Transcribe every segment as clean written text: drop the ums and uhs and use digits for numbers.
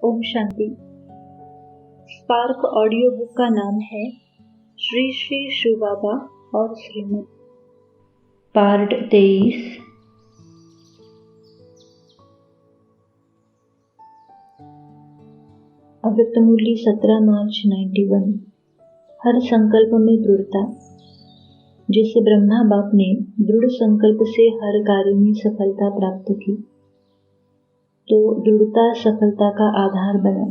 Om Shanti. Spark audio book का नाम है श्री श्री शिव बाबा और श्रीमत, पार्ट 23। अव्यक्त मूल्य 17 मार्च 91। हर संकल्प में दृढ़ता। जैसे ब्रह्मा बाप ने दृढ़ संकल्प से हर कार्य में सफलता प्राप्त की, तो दृढ़ता सफलता का आधार बना।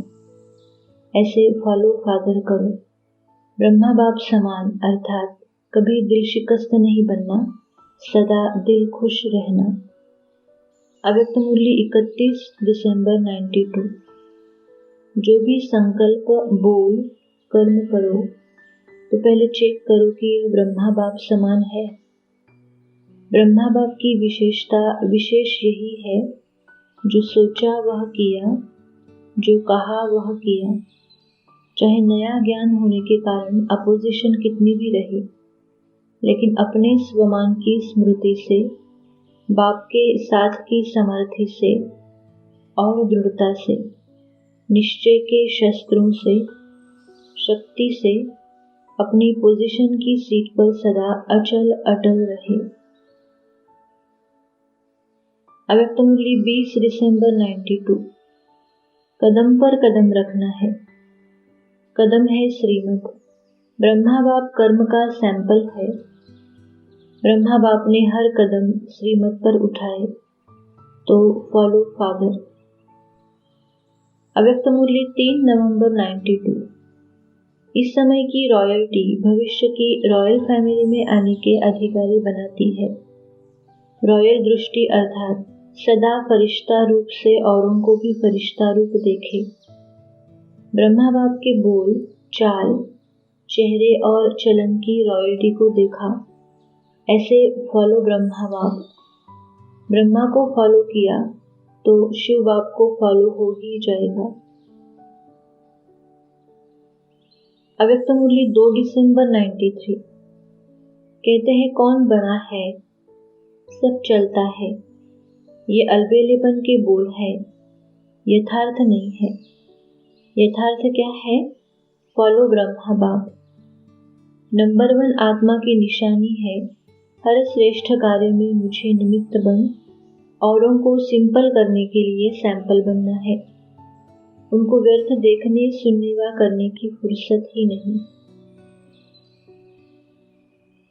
ऐसे फॉलो फादर करो। ब्रह्मा बाप समान अर्थात कभी दिल शिकस्त नहीं बनना, सदा दिल खुश रहना। अव्यक्त मूल्य 31 दिसंबर 92। जो भी संकल्प बोल कर्म करो तो पहले चेक करो कि यह ब्रह्मा बाप समान है। ब्रह्मा बाप की विशेषता विशेष यही है, जो सोचा वह किया, जो कहा वह किया। चाहे नया ज्ञान होने के कारण अपोजिशन कितनी भी रहे, लेकिन अपने स्वमान की स्मृति से, बाप के साथ की सामर्थ्य से और दृढ़ता से, निश्चय के शस्त्रों से, शक्ति से अपनी पोजीशन की सीट पर सदा अचल अटल रहे। अव्यक्त मूल्य 20 दिसंबर 92। कदम पर कदम रखना है। कदम है श्रीमत। ब्रह्मा बाप कर्म का सैंपल है। ब्रह्मा बाप ने हर कदम श्रीमत पर उठाए, तो फॉलो फादर। अव्यक्त मूल्य 3 नवंबर 92। इस समय की रॉयल्टी भविष्य की रॉयल फैमिली में आने के अधिकारी बनाती है। रॉयल दृष्टि अर्थात सदा फरिश्ता रूप से औरों को भी फरिश्ता रूप देखे। ब्रह्मा बाप के बोल, चाल, चेहरे और चलन की रॉयल्टी को देखा। ऐसे फॉलो ब्रह्मा बाप। ब्रह्मा को फॉलो किया तो शिव बाप को फॉलो हो ही जाएगा। अव्यक्त मूल्य 2 दिसंबर 93। कहते हैं कौन बना है, सब चलता है। ये अलबेलेपन के बोल है, यथार्थ नहीं है। यथार्थ क्या है? फॉलो ब्रह्मा बाप। नंबर 1 आत्मा की निशानी है, हर श्रेष्ठ कार्य में मुझे निमित्त बन औरों को सिंपल करने के लिए सैंपल बनना है। उनको व्यर्थ देखने सुनने व करने की फुर्सत ही नहीं।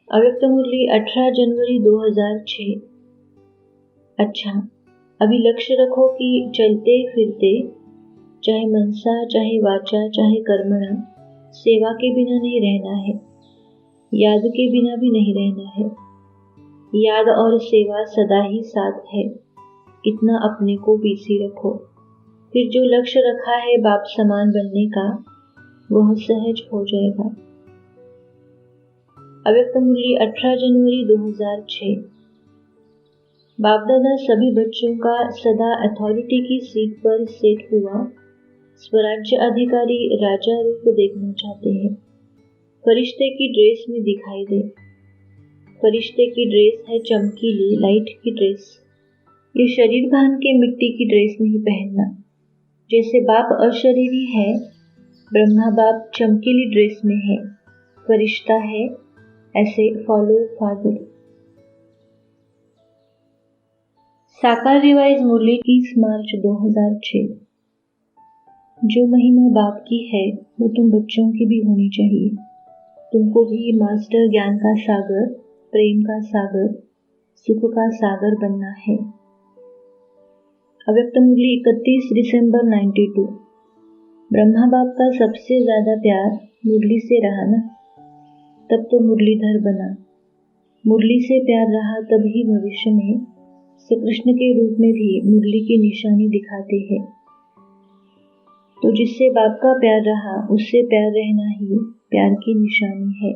अव्यक्त मूल्य 18 जनवरी 2006। अच्छा, अभी लक्ष्य रखो कि चलते फिरते, चाहे मनसा चाहे वाचा चाहे कर्मणा, सेवा के बिना नहीं रहना है, याद के बिना भी नहीं रहना है। याद और सेवा सदा ही साथ है, इतना अपने को बिजी रखो। फिर जो लक्ष्य रखा है बाप समान बनने का, वह सहज हो जाएगा। अव्यक्त मूल्य 18 जनवरी 2006। बाप दादा सभी बच्चों का सदा अथॉरिटी की सीट पर सेट हुआ स्वराज्य अधिकारी राजा रूप देखना चाहते हैं। फरिश्ते की ड्रेस में दिखाई दे। फरिश्ते की ड्रेस है चमकीली लाइट की ड्रेस। ये शरीर भान के मिट्टी की ड्रेस नहीं पहनना। जैसे बाप अशरीरी है, ब्रह्मा बाप चमकीली ड्रेस में है, फरिश्ता है, ऐसे फॉलो फादर। साकार रिवाइज मूल्य 30 मार्च 2006। जो महिमा बाप की है वो तुम बच्चों की भी होनी चाहिए। तुमको भी मास्टर ज्ञान का सागर, प्रेम का सागर, सुख का सागर बनना है। अव्यक्त मूल्य 31 दिसंबर 92। ब्रह्मा बाप का सबसे ज्यादा प्यार मुरली से रहा ना, तब तो मुरलीधर बना। मुरली से प्यार रहा तभी भविष्य में श्री कृष्ण के रूप में भी मुरली की निशानी दिखाते हैं। तो जिससे बाप का प्यार रहा, उससे प्यार रहना ही प्यार की निशानी है।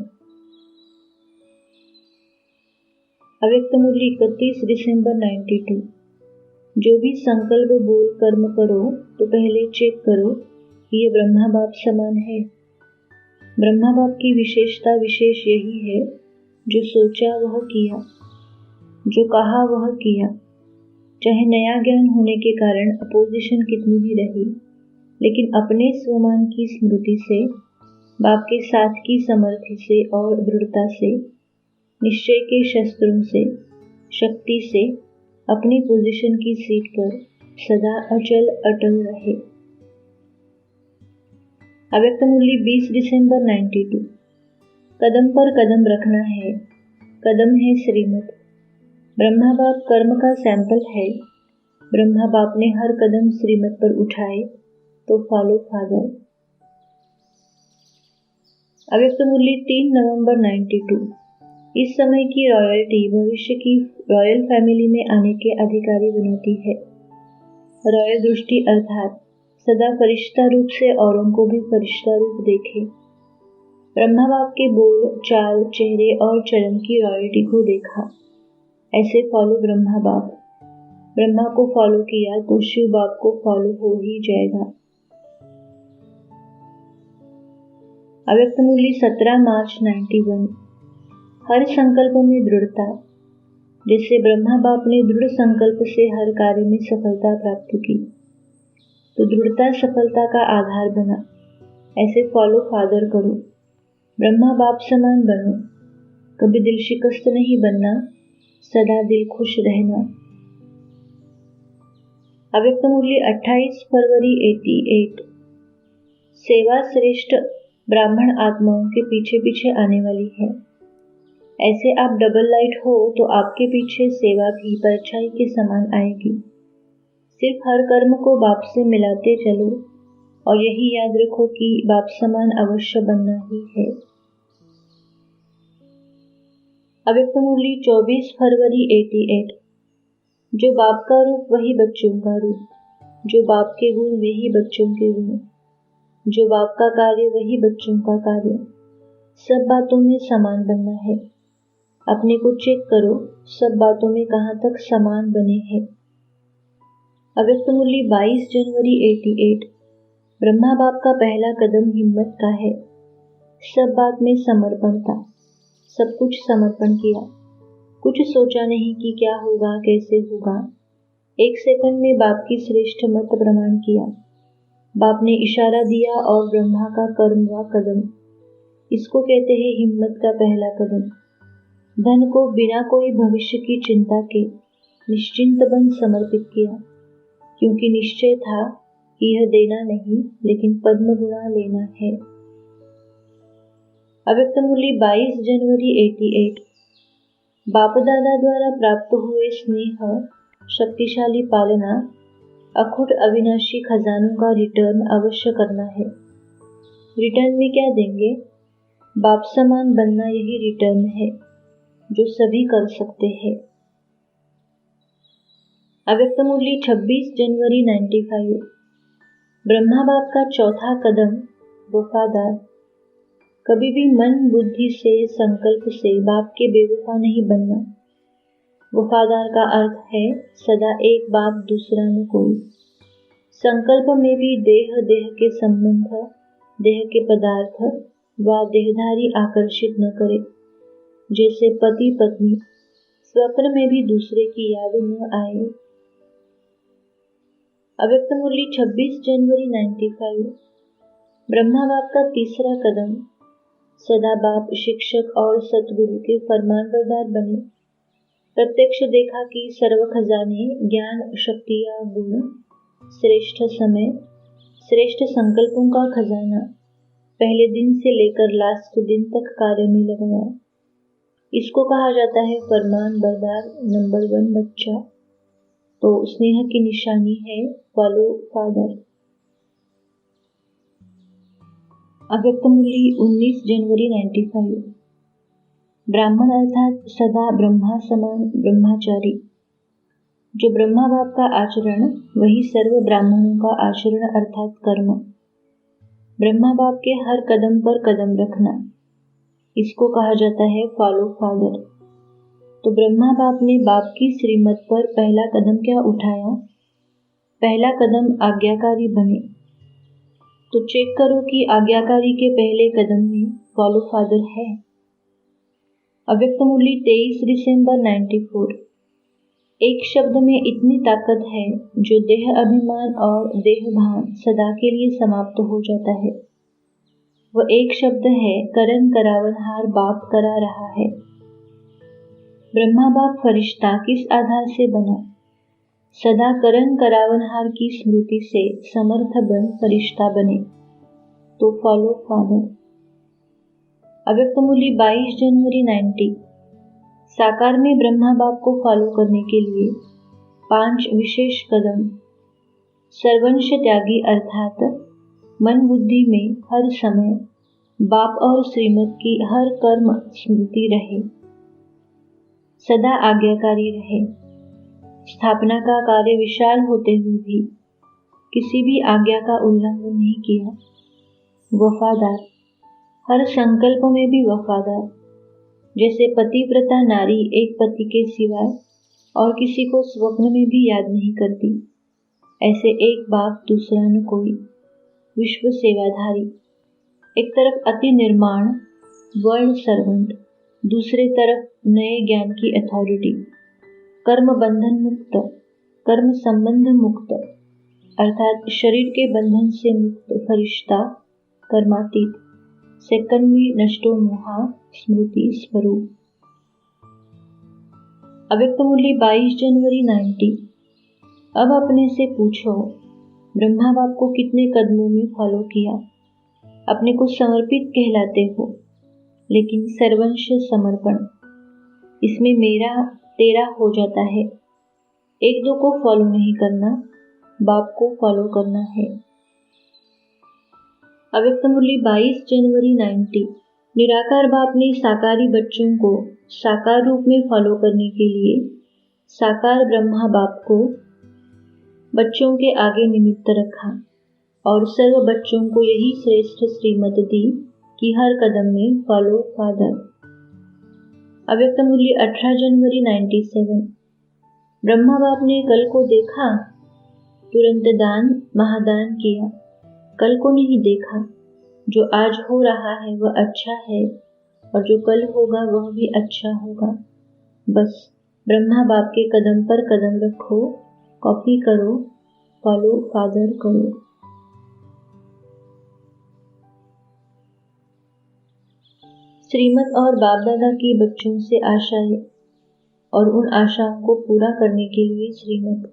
अव्यक्त मूल्य 31 दिसंबर 92। जो भी संकल्प बोल कर्म करो तो पहले चेक करो कि ये ब्रह्मा बाप समान है। ब्रह्मा बाप की विशेषता विशेष यही है, जो सोचा वह किया, जो कहा वह किया। चाहे नया ज्ञान होने के कारण अपोजिशन कितनी भी रही, लेकिन अपने स्वमान की स्मृति से, बाप के साथ की समर्थि से और दृढ़ता से, निश्चय के शस्त्रों से, शक्ति से अपनी पोजीशन की सीट पर सदा अचल अटल रहे। अव्यक्त मूल्य 20 दिसंबर 92। कदम पर कदम रखना है, कदम है श्रीमत। ब्रह्मा बाप कर्म का सैंपल है। ब्रह्मा बाप ने हर कदम श्रीमत पर उठाए तो फॉलो फादर। अव्यक्त मूल्य 3 नवंबर 92। इस समय की रॉयल्टी भविष्य की रॉयल फैमिली में आने के अधिकारी बनाती है। रॉयल दृष्टि अर्थात सदा फरिश्ता रूप से औरों को भी फरिश्ता रूप देखे। ब्रह्मा बाप के बोल, चाल, चेहरे और चरण की रॉयल्टी को देखा। ऐसे फॉलो ब्रह्मा बाप। ब्रह्मा को फॉलो किया तो शिव बाप को फॉलो हो ही जाएगा। अव्यक्त मूल्य 17 मार्च 91। हर संकल्प में दृढ़ता। जैसे ब्रह्मा बाप ने दृढ़ संकल्प से हर कार्य में सफलता प्राप्त की, तो दृढ़ता सफलता का आधार बना। ऐसे फॉलो फादर करो। ब्रह्मा बाप समान बनो। कभी दिल शिकस्त नहीं बनना, सदा दिल खुश रहना। अव्यक्त मूल्य 28 फरवरी 88। सेवा श्रेष्ठ ब्राह्मण आत्माओं के पीछे पीछे आने वाली है। ऐसे आप डबल लाइट हो तो आपके पीछे सेवा भी परछाई के समान आएगी। सिर्फ हर कर्म को बाप से मिलाते चलो और यही याद रखो कि बाप समान अवश्य बनना ही है। अव्यक्त मूल्य 24 फरवरी 88। जो बाप का रूप वही बच्चों का रूप, जो बाप के गुण वही बच्चों के गुण, जो बाप का कार्य वही बच्चों का कार्य। सब बातों में समान बनना है। अपने को चेक करो, सब बातों में कहाँ तक समान बने हैं। अव्यक्त मूल्य 22 जनवरी 88। ब्रह्मा बाप का पहला कदम हिम्मत का है। सब बात में समर्पण था। सब कुछ समर्पण किया। कुछ सोचा नहीं कि क्या होगा, कैसे होगा। 1 सेकंड में बाप की श्रेष्ठ मत प्रमाण किया। बाप ने इशारा दिया और ब्रह्मा का कर्म व कदम। इसको कहते हैं हिम्मत का पहला कदम। धन को बिना कोई भविष्य की चिंता के निश्चिंत बन समर्पित किया, क्योंकि निश्चय था कि यह देना नहीं लेकिन पद्म गुणा लेना है। अव्यक्त मूल्य 22 जनवरी 88। बाप दादा द्वारा प्राप्त हुए स्नेह, शक्तिशाली पालना, अखुट अविनाशी खजानों का रिटर्न अवश्य करना है। रिटर्न में क्या देंगे? बाप समान बनना, यही रिटर्न है जो सभी कर सकते हैं। अव्यक्त मूल्य 26 जनवरी 95। ब्रह्मा बाप का चौथा कदम वफादार। कभी भी मन बुद्धि से संकल्प से बाप के बेवफा नहीं बनना। वफादार का अर्थ है सदा एक बाप दूसरा न कोई। संकल्प में भी देह के संबंध, देह के पदार्थ व देहधारी आकर्षित न करे। जैसे पति पत्नी, स्वप्न में भी दूसरे की याद न आए। अव्यक्त मूल्य 26 जनवरी 95। ब्रह्मा बाप का तीसरा कदम सदा बाप, शिक्षक और सतगुरु के फरमानबरदार बने। प्रत्यक्ष देखा कि सर्व खजाने, ज्ञान, शक्तियाँ, गुण, श्रेष्ठ समय, श्रेष्ठ संकल्पों का खजाना पहले दिन से लेकर लास्ट दिन तक कार्य में लगाया। इसको कहा जाता है फरमान बरदार नंबर 1 बच्चा। तो स्नेह की निशानी है फॉलो फादर। अव्यक्त मूल्य 19 जनवरी 95। ब्राह्मण अर्थात सदा ब्रह्मा समान ब्रह्मचारी। जो ब्रह्मा बाप का आचरण वही सर्व ब्राह्मणों का आचरण अर्थात कर्म। ब्रह्मा बाप के हर कदम पर कदम रखना, इसको कहा जाता है फॉलो फादर। तो ब्रह्मा बाप ने बाप की श्रीमत पर पहला कदम क्या उठाया? पहला कदम आज्ञाकारी बने। तो चेक करो कि आज्ञाकारी के पहले कदम में फॉलो फादर है। अव्यक्त मूल्य 23 दिसंबर 94। एक शब्द में इतनी ताकत है जो देह अभिमान और देह भान सदा के लिए समाप्त हो जाता है। वह एक शब्द है, करन करावनहार बाप करा रहा है। ब्रह्मा बाप फरिश्ता किस आधार से बना? सदा करन करावनहार की स्मृति से समर्थ बन फरिश्ता बने, तो फॉलो फादर। अव्यक्त मूल्य 22 जनवरी 90। साकार में ब्रह्मा बाप को फॉलो करने के लिए 5 विशेष कदम। सर्वंश त्यागी अर्थात मन बुद्धि में हर समय बाप और श्रीमत की हर कर्म स्मृति रहे, सदा आज्ञाकारी रहे। स्थापना का कार्य विशाल होते हुए भी किसी भी आज्ञा का उल्लंघन नहीं किया। वफादार, हर संकल्प में भी वफादार। जैसे पतिव्रता नारी एक पति के सिवाय और किसी को स्वप्न में भी याद नहीं करती, ऐसे एक बाप दूसरा न कोई। विश्व सेवाधारी, एक तरफ अति निर्माण वर्ल्ड सर्वेंट, दूसरे तरफ नए ज्ञान की अथॉरिटी। कर्म बंधन मुक्त, कर्म संबंध मुक्त अर्थात शरीर के बंधन से मुक्त फरिश्ता, कर्मातीत। सेकंडवी नष्टो मोहा स्मृति स्वरूप। अव्यक्त मूल्य 22 जनवरी 90। अब अपने से पूछो, ब्रह्मा बाप को कितने कदमों में फॉलो किया? अपने को समर्पित कहलाते हो, लेकिन सर्वंश समर्पण, इसमें मेरा तेरा हो जाता है। एक दो को फॉलो नहीं करना, बाप को फॉलो करना है। अव्यक्त मूल्य 22 जनवरी 90। निराकार बाप ने साकारी बच्चों को साकार रूप में फॉलो करने के लिए साकार ब्रह्मा बाप को बच्चों के आगे निमित्त रखा और सर्व बच्चों को यही श्रेष्ठ श्रीमत दी कि हर कदम में फॉलो फादर। अव्यक्त मूल्य 18 जनवरी 97। ब्रह्मा बाप ने कल को देखा, तुरंत दान महादान किया। कल को नहीं देखा। जो आज हो रहा है वह अच्छा है और जो कल होगा वह भी अच्छा होगा। बस ब्रह्मा बाप के कदम पर कदम रखो, कॉपी करो, फॉलो फादर करो। श्रीमत और बाप दादा की बच्चों से आशाएं और उन आशाओं को पूरा करने के लिए श्रीमत।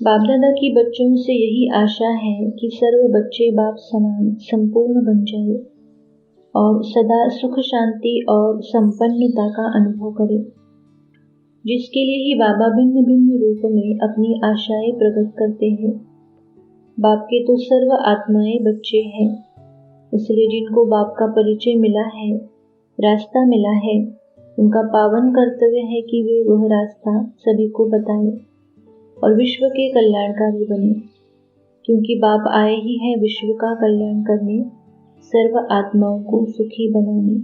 बाप दादा की बच्चों से यही आशा है कि सर्व बच्चे बाप समान संपूर्ण बन जाए और सदा सुख शांति और संपन्नता का अनुभव करे, जिसके लिए ही बाबा भिन्न भिन्न रूप में अपनी आशाएं प्रकट करते हैं। बाप के तो सर्व आत्माएं बच्चे हैं, इसलिए जिनको बाप का परिचय मिला है, रास्ता मिला है, उनका पावन कर्तव्य है कि वे वह रास्ता सभी को बताएं और विश्व के कल्याणकारी बने, क्योंकि बाप आए ही हैं विश्व का कल्याण करने, सर्व आत्माओं को सुखी बनाने।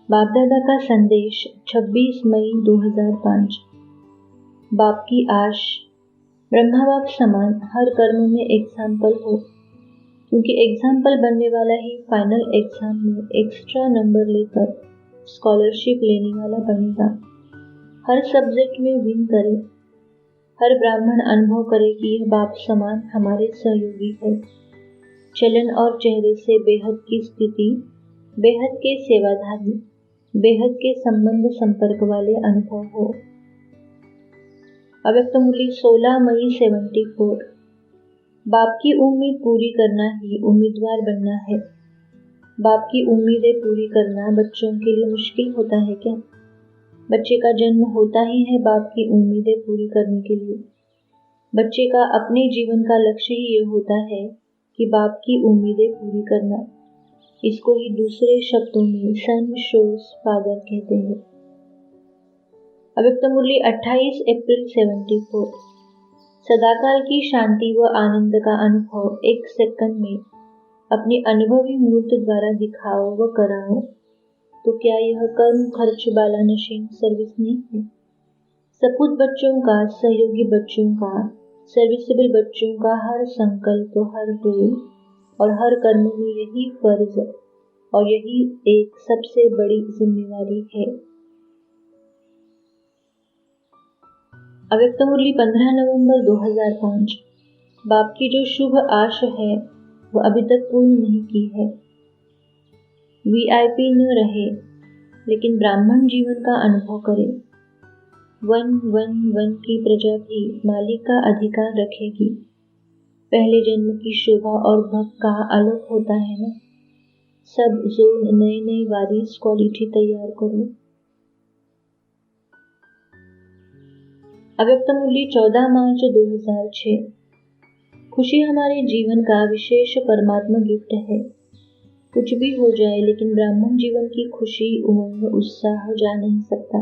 बाप दादा का संदेश 26 मई 2005। बाप की आश, ब्रह्मा बाप समान हर कर्म में एग्जाम्पल हो, क्योंकि एग्जाम्पल बनने वाला ही फाइनल एग्जाम में एक्स्ट्रा नंबर लेकर स्कॉलरशिप लेने वाला बनेगा। हर सब्जेक्ट में विन करे, हर ब्राह्मण अनुभव करे कि यह बाप समान हमारे सहयोगी है। चलन और चेहरे से बेहद की स्थिति, बेहद के सेवाधारी, बेहद के संबंध संपर्क वाले अनुभव हो। अव्यक्त मूल्य 16 मई 74। बाप की उम्मीद पूरी करना ही उम्मीदवार बनना है। बाप की उम्मीदें पूरी करना बच्चों के लिए मुश्किल होता है क्या? बच्चे का जन्म होता ही है बाप की उम्मीदें पूरी करने के लिए। बच्चे का अपने जीवन का लक्ष्य ही ये होता है कि बाप की उम्मीदें पूरी करना। इसको ही दूसरे शब्दों में सन शोस फादर कहते हैं। अव्यक्त मूल्य 28 अप्रैल 74। सदाकाल की शांति व आनंद का अनुभव एक सेकंड में अपनी अनुभवी मूर्त द्वारा दिखाओ व कराओ, तो क्या यह कर्म खर्च वाला नशीन सर्विस नहीं है? सपूत बच्चों का, सहयोगी बच्चों का, सर्विसेबल बच्चों का हर संकल्प, हर गोल और हर कर्म में यही फर्ज और यही एक सबसे बड़ी जिम्मेवारी है। अव्यक्त मुरली 15 नवंबर 2005। बाप की जो शुभ आश है वो अभी तक पूर्ण नहीं की है। वीआईपी न रहे लेकिन ब्राह्मण जीवन का अनुभव करे। 111 की प्रजा भी मालिक का अधिकार रखेगी। पहले जन्म की शोभा और भक्त का अलग होता है ना। सब जोन नए नए वारिस क्वालिटी तैयार करो। अव्यक्त मुरली 14 मार्च 2006। खुशी हमारे जीवन का विशेष परमात्मा गिफ्ट है। कुछ भी हो जाए लेकिन ब्राह्मण जीवन की खुशी, उमंग, उत्साह जा नहीं सकता।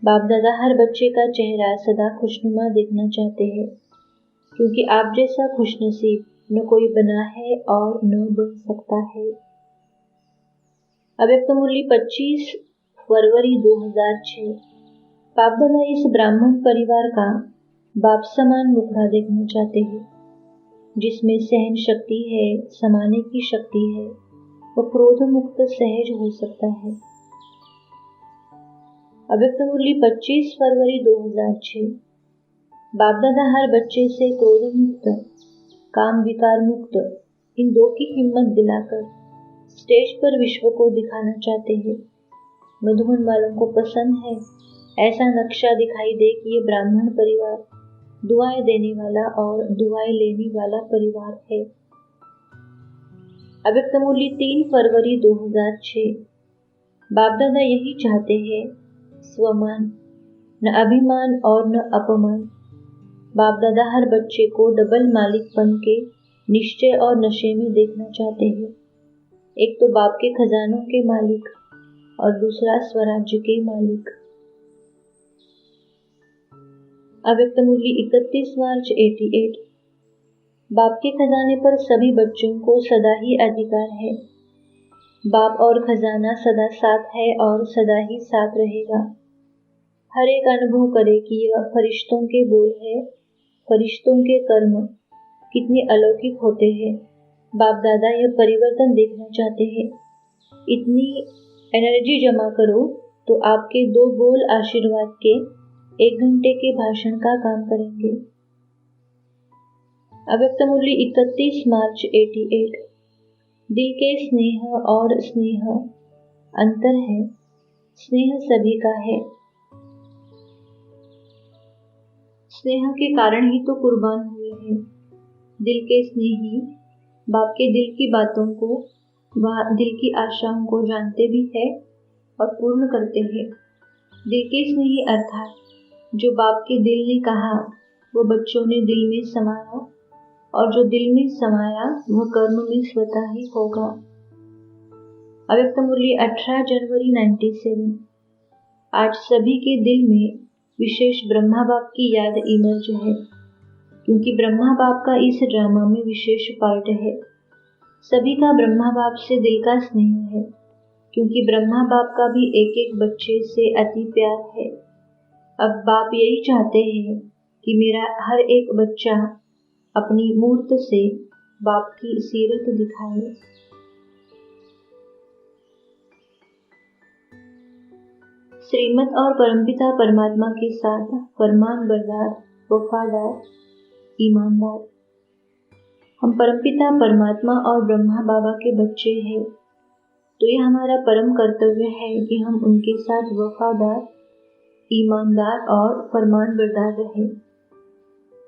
बाप दादा हर बच्चे का चेहरा सदा खुशनुमा देखना चाहते हैं, क्योंकि आप जैसा खुशनसीब न कोई बना है और न बन सकता है। अव्यक्त मुरली 25 फरवरी 2006। बाप दादा इस ब्राह्मण परिवार का बाप समान मुखड़ा देखना चाहते हैं, जिसमें सहन शक्ति है, समाने की शक्ति है, वो क्रोध मुक्त सहज हो सकता है। अव्यक्त मुरली 25 फरवरी 2006। बाप दादा हर बच्चे से क्रोध मुक्त, काम विकार मुक्त, इन दो की हिम्मत दिलाकर स्टेज पर विश्व को दिखाना चाहते हैं। मधुबन वालों को पसंद है ऐसा नक्शा दिखाई दे कि ये ब्राह्मण परिवार दुआएं देने वाला और दुआएं लेने वाला परिवार है। अव्यक्त मुरली 3 फरवरी 2006। बाप दादा यही चाहते हैं, स्वमान, न अभिमान और न अपमान। बाप दादा हर बच्चे को डबल मालिकपन के निश्चय और नशे में देखना चाहते हैं। एक तो बाप के खजानों के मालिक और दूसरा स्वराज्य के मालिक। अव्यक्त मुरली 31 मार्च 88। बाप के खजाने पर सभी बच्चों को सदा ही अधिकार है। बाप और खजाना सदा साथ है और सदा ही साथ रहेगा। हर एक अनुभव करे कि यह फरिश्तों के बोल है, फरिश्तों के कर्म कितने अलौकिक होते हैं। बाप दादा यह परिवर्तन देखना चाहते हैं। इतनी एनर्जी जमा करो तो आपके 2 बोल आशीर्वाद के 1 घंटे के भाषण का काम करेंगे। अव्यक्त मुरली 31 मार्च 88। दिल के स्नेह और स्नेह अंतर है, स्नेह सभी का है। स्नेह के कारण ही तो कुर्बान हुए हैं। दिल के स्नेही बाप के दिल की बातों को, वह दिल की आशाओं को जानते भी है और पूर्ण करते हैं। दिल के स्नेही अर्थात जो बाप के दिल ने कहा वो बच्चों ने दिल में समाया, और जो दिल में समाया वह कर्म में स्वतः ही होगा। अव्यक्त मुरली 18 जनवरी 97। आज सभी के दिल में विशेष ब्रह्मा बाप की याद इमर्ज है, क्योंकि ब्रह्मा बाप का इस ड्रामा में विशेष पार्ट है। सभी का ब्रह्मा बाप से दिल का स्नेह है, क्योंकि ब्रह्मा बाप का भी एक एक बच्चे से अति प्यार है। अब बाप यही चाहते हैं कि मेरा हर एक बच्चा अपनी मूर्त से बाप की सीरत दिखाए। श्रीमत और परमपिता परमात्मा के साथ फरमान बरदार, वफादार, ईमानदार। हम परमपिता परमात्मा और ब्रह्मा बाबा के बच्चे हैं, तो ये हमारा परम कर्तव्य है कि हम उनके साथ वफादार, ईमानदार और फरमान बरदार रहे।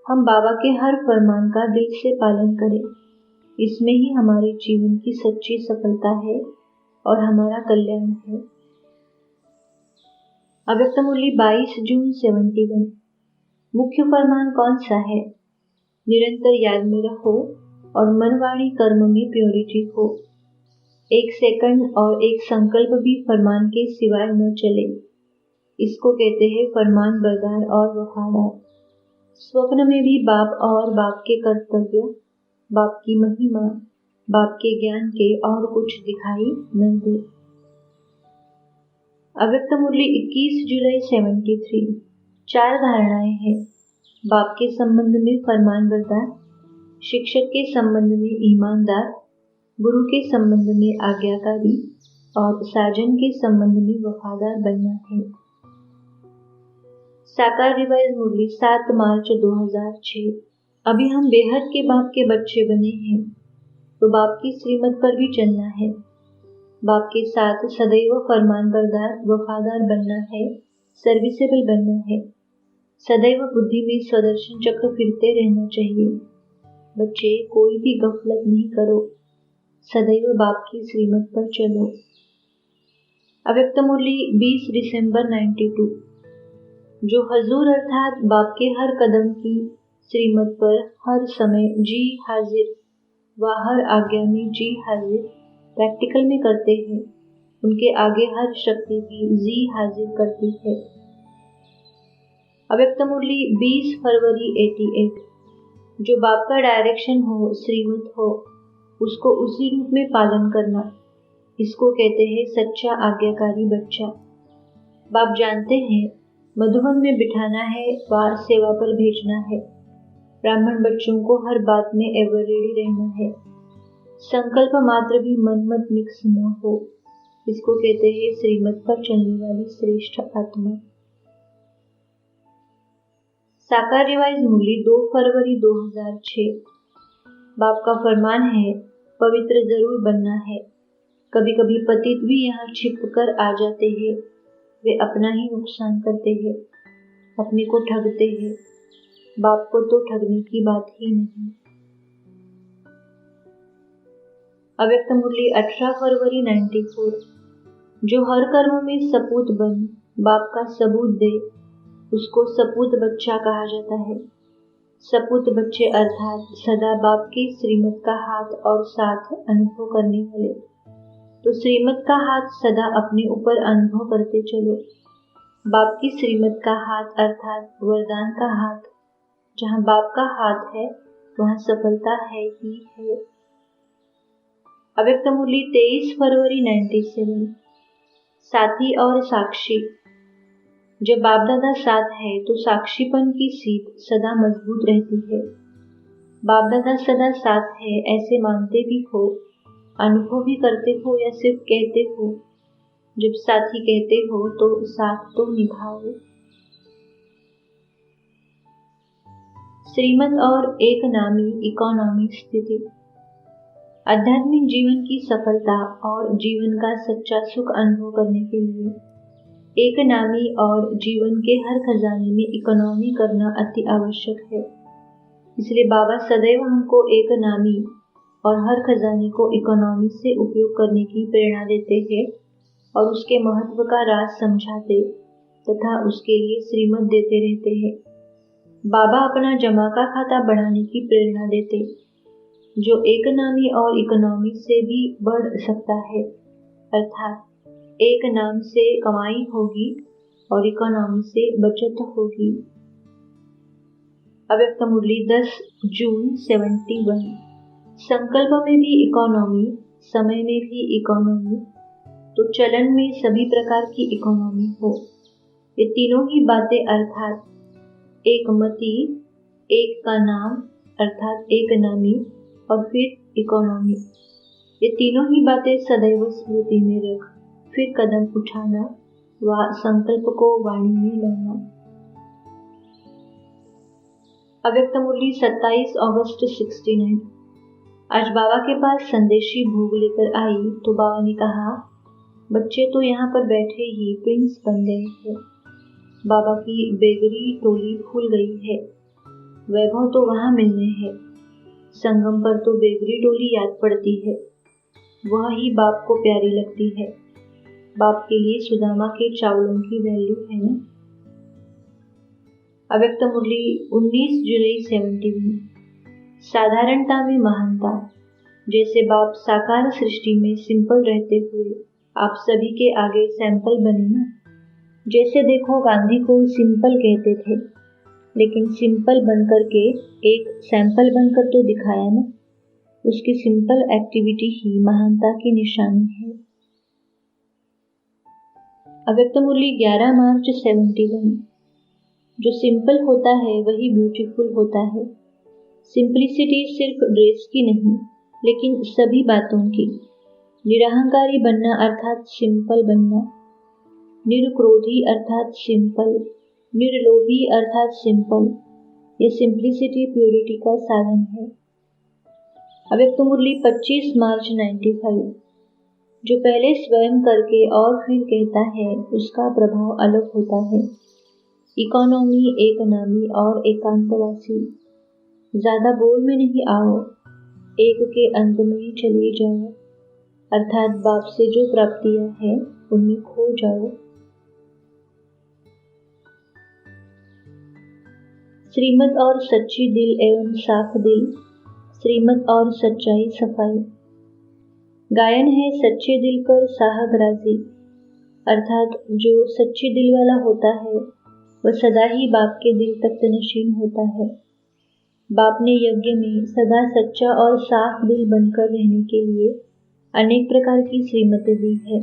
हम बाबा के हर फरमान का दिल से पालन करें। इसमें ही हमारे जीवन की सच्ची सफलता है और हमारा कल्याण है। अव्यक्त मुरली 22 जून 71। मुख्य फरमान कौन सा है? निरंतर याद में रहो और मन वाणी कर्म में प्योरिटी हो। 1 सेकंड और 1 संकल्प भी फरमान के सिवाय न चले। इसको कहते हैं फरमान बरदार और वफादार। स्वप्न में भी बाप और बाप के कर्तव्य, बाप की महिमा, बाप के ज्ञान के और कुछ दिखाई न दे। अव्यक्त मुरली 21 जुलाई 73। 4 धारणाएं हैं। बाप के संबंध में फरमान बरदार, शिक्षक के संबंध में ईमानदार, गुरु के संबंध में आज्ञाकारी और साजन के संबंध में वफादार बनना है। साकार रिवाइज मुरली 7 मार्च 2006। अभी हम बेहद के बाप के बच्चे बने हैं, तो बाप की श्रीमत पर भी चलना है। बाप के साथ सदैव फरमानबरदार वफादार बनना है, सर्विसेबल बनना है। सदैव बुद्धि में स्वदर्शन चक्र फिरते रहना चाहिए। बच्चे, कोई भी गफलत नहीं करो, सदैव बाप की श्रीमत पर चलो। अव्यक्त मुरली 20 दिसंबर 92। जो हजूर अर्थात बाप के हर कदम की श्रीमत पर हर समय जी हाजिर व हर आज्ञा में जी हाजिर प्रैक्टिकल में करते हैं, उनके आगे हर शक्ति भी जी हाजिर करती है। अव्यक्त मुरली 20 फरवरी 88। जो बाप का डायरेक्शन हो, श्रीमत हो, उसको उसी रूप में पालन करना, इसको कहते हैं सच्चा आज्ञाकारी बच्चा। बाप जानते हैं मधुबन में बिठाना है, वार सेवा पर भेजना है। ब्राह्मण बच्चों को हर बात में एवर रेडी रहना है। संकल्प मात्र भी मन मत मिक्स न हो, इसको कहते हैं श्रीमत पर चलने वाली श्रेष्ठ आत्मा। साकार रिवाइज मुरली 2 फरवरी 2006। बाप का फरमान है पवित्र जरूर बनना है। कभी कभी पतित भी यहाँ छिप कर आ जाते हैं, वे अपना ही नुकसान करते हैं, अपने को ठगते हैं। बाप को तो ठगने की बात ही नहीं। अव्यक्त मुरली 18 फरवरी 94। जो हर कर्म में सपूत बन बाप का सबूत दे, उसको सपूत बच्चा कहा जाता है। सपूत बच्चे अर्थात सदा बाप की श्रीमत का हाथ और साथ अनुभव करने वाले। तो श्रीमत का हाथ सदा अपने ऊपर अनुभव करते चलो। बाप की श्रीमत का हाथ अर्थात वरदान का हाथ, जहाँ बाप का हाथ है वहाँ सफलता है ही है। अव्यक्त मुरली 23 फरवरी 97। साथी और साक्षी। जब बाप दादा साथ है तो साक्षीपन की सीट सदा मजबूत रहती है। बाप दादा सदा साथ है ऐसे मानते भी हो, अनुभव भी करते हो या सिर्फ कहते हो। जब साथी कहते हो तो साथ तो निभाओ। श्रीमत और एक नामी इकोनॉमी स्थिति। आध्यात्मिक जीवन की सफलता और जीवन का सच्चा सुख अनुभव करने के लिए एक नामी और जीवन के हर खजाने में इकोनॉमी करना अति आवश्यक है। इसलिए बाबा सदैव हमको एक नामी और हर खजाने को इकोनॉमी से उपयोग करने की प्रेरणा देते हैं और उसके महत्व का राज समझाते तथा उसके लिए श्रीमत देते रहते हैं। बाबा अपना जमा का खाता बढ़ाने की प्रेरणा देते, जो एक नामी और इकोनॉमी से भी बढ़ सकता है, अर्थात एक नाम से कमाई होगी और इकोनॉमी से बचत होगी। अव्यक्त मुरली 10 जून 71। संकल्प में भी इकोनॉमी, समय में भी इकोनॉमी, तो चलन में सभी प्रकार की इकोनॉमी हो। ये तीनों ही बातें अर्थात एक मति, एक का नाम अर्थात एक नामी और फिर इकोनॉमी, ये तीनों ही बातें सदैव स्मृति में रख फिर कदम उठाना व संकल्प को वाणी में लाना। अव्यक्त मुरली 27 अगस्त 69। आज बाबा के पास संदेशी भोग लेकर आई तो बाबा ने कहा, बच्चे तो यहाँ पर बैठे ही प्रिंस बन गए हैं। बाबा की बेगरी टोली खुल गई है, वैभव तो वहाँ मिलने हैं। संगम पर तो बेगरी टोली याद पड़ती है, वह ही बाप को प्यारी लगती है। बाप के लिए सुदामा के चावलों की वैल्यू है ना। अव्यक्त मुरली 19 जुलाई 71। साधारणता में महानता। जैसे बाप साकार सृष्टि में सिंपल रहते हुए आप सभी के आगे सैंपल बने ना। जैसे देखो गांधी को सिंपल कहते थे, लेकिन सिंपल बनकर के एक सैंपल बनकर तो दिखाया ना। उसकी सिंपल एक्टिविटी ही महानता की निशानी है। अव्यक्त मुरली 11 मार्च 71। जो सिंपल होता है वही ब्यूटीफुल होता है। सिंप्लिसिटी सिर्फ ड्रेस की नहीं, लेकिन सभी बातों की। निरहंकारी बनना अर्थात सिंपल बनना, निर्क्रोधी अर्थात सिंपल, निर्लोभी अर्थात सिंपल। ये सिंप्लिसिटी प्योरिटी का साधन है। अव्यक्त मुरली 25 मार्च 95। जो पहले स्वयं करके और फिर कहता है उसका प्रभाव अलग होता है। इकोनॉमी, एक नामी और एकांतवासी। ज्यादा बोल में नहीं आओ, एक के अंत में ही चले जाओ, अर्थात बाप से जो प्राप्तियां हैं उनमें खो जाओ। श्रीमत और सच्ची दिल एवं साफ दिल, श्रीमत और सच्चाई सफाई। गायन है सच्चे दिल पर साहब राजी, अर्थात जो सच्चे दिल वाला होता है वह सदा ही बाप के दिल तक नशीन होता है। बाप ने यज्ञ में सदा सच्चा और साफ दिल बनकर रहने के लिए अनेक प्रकार की श्रीमतें दी है।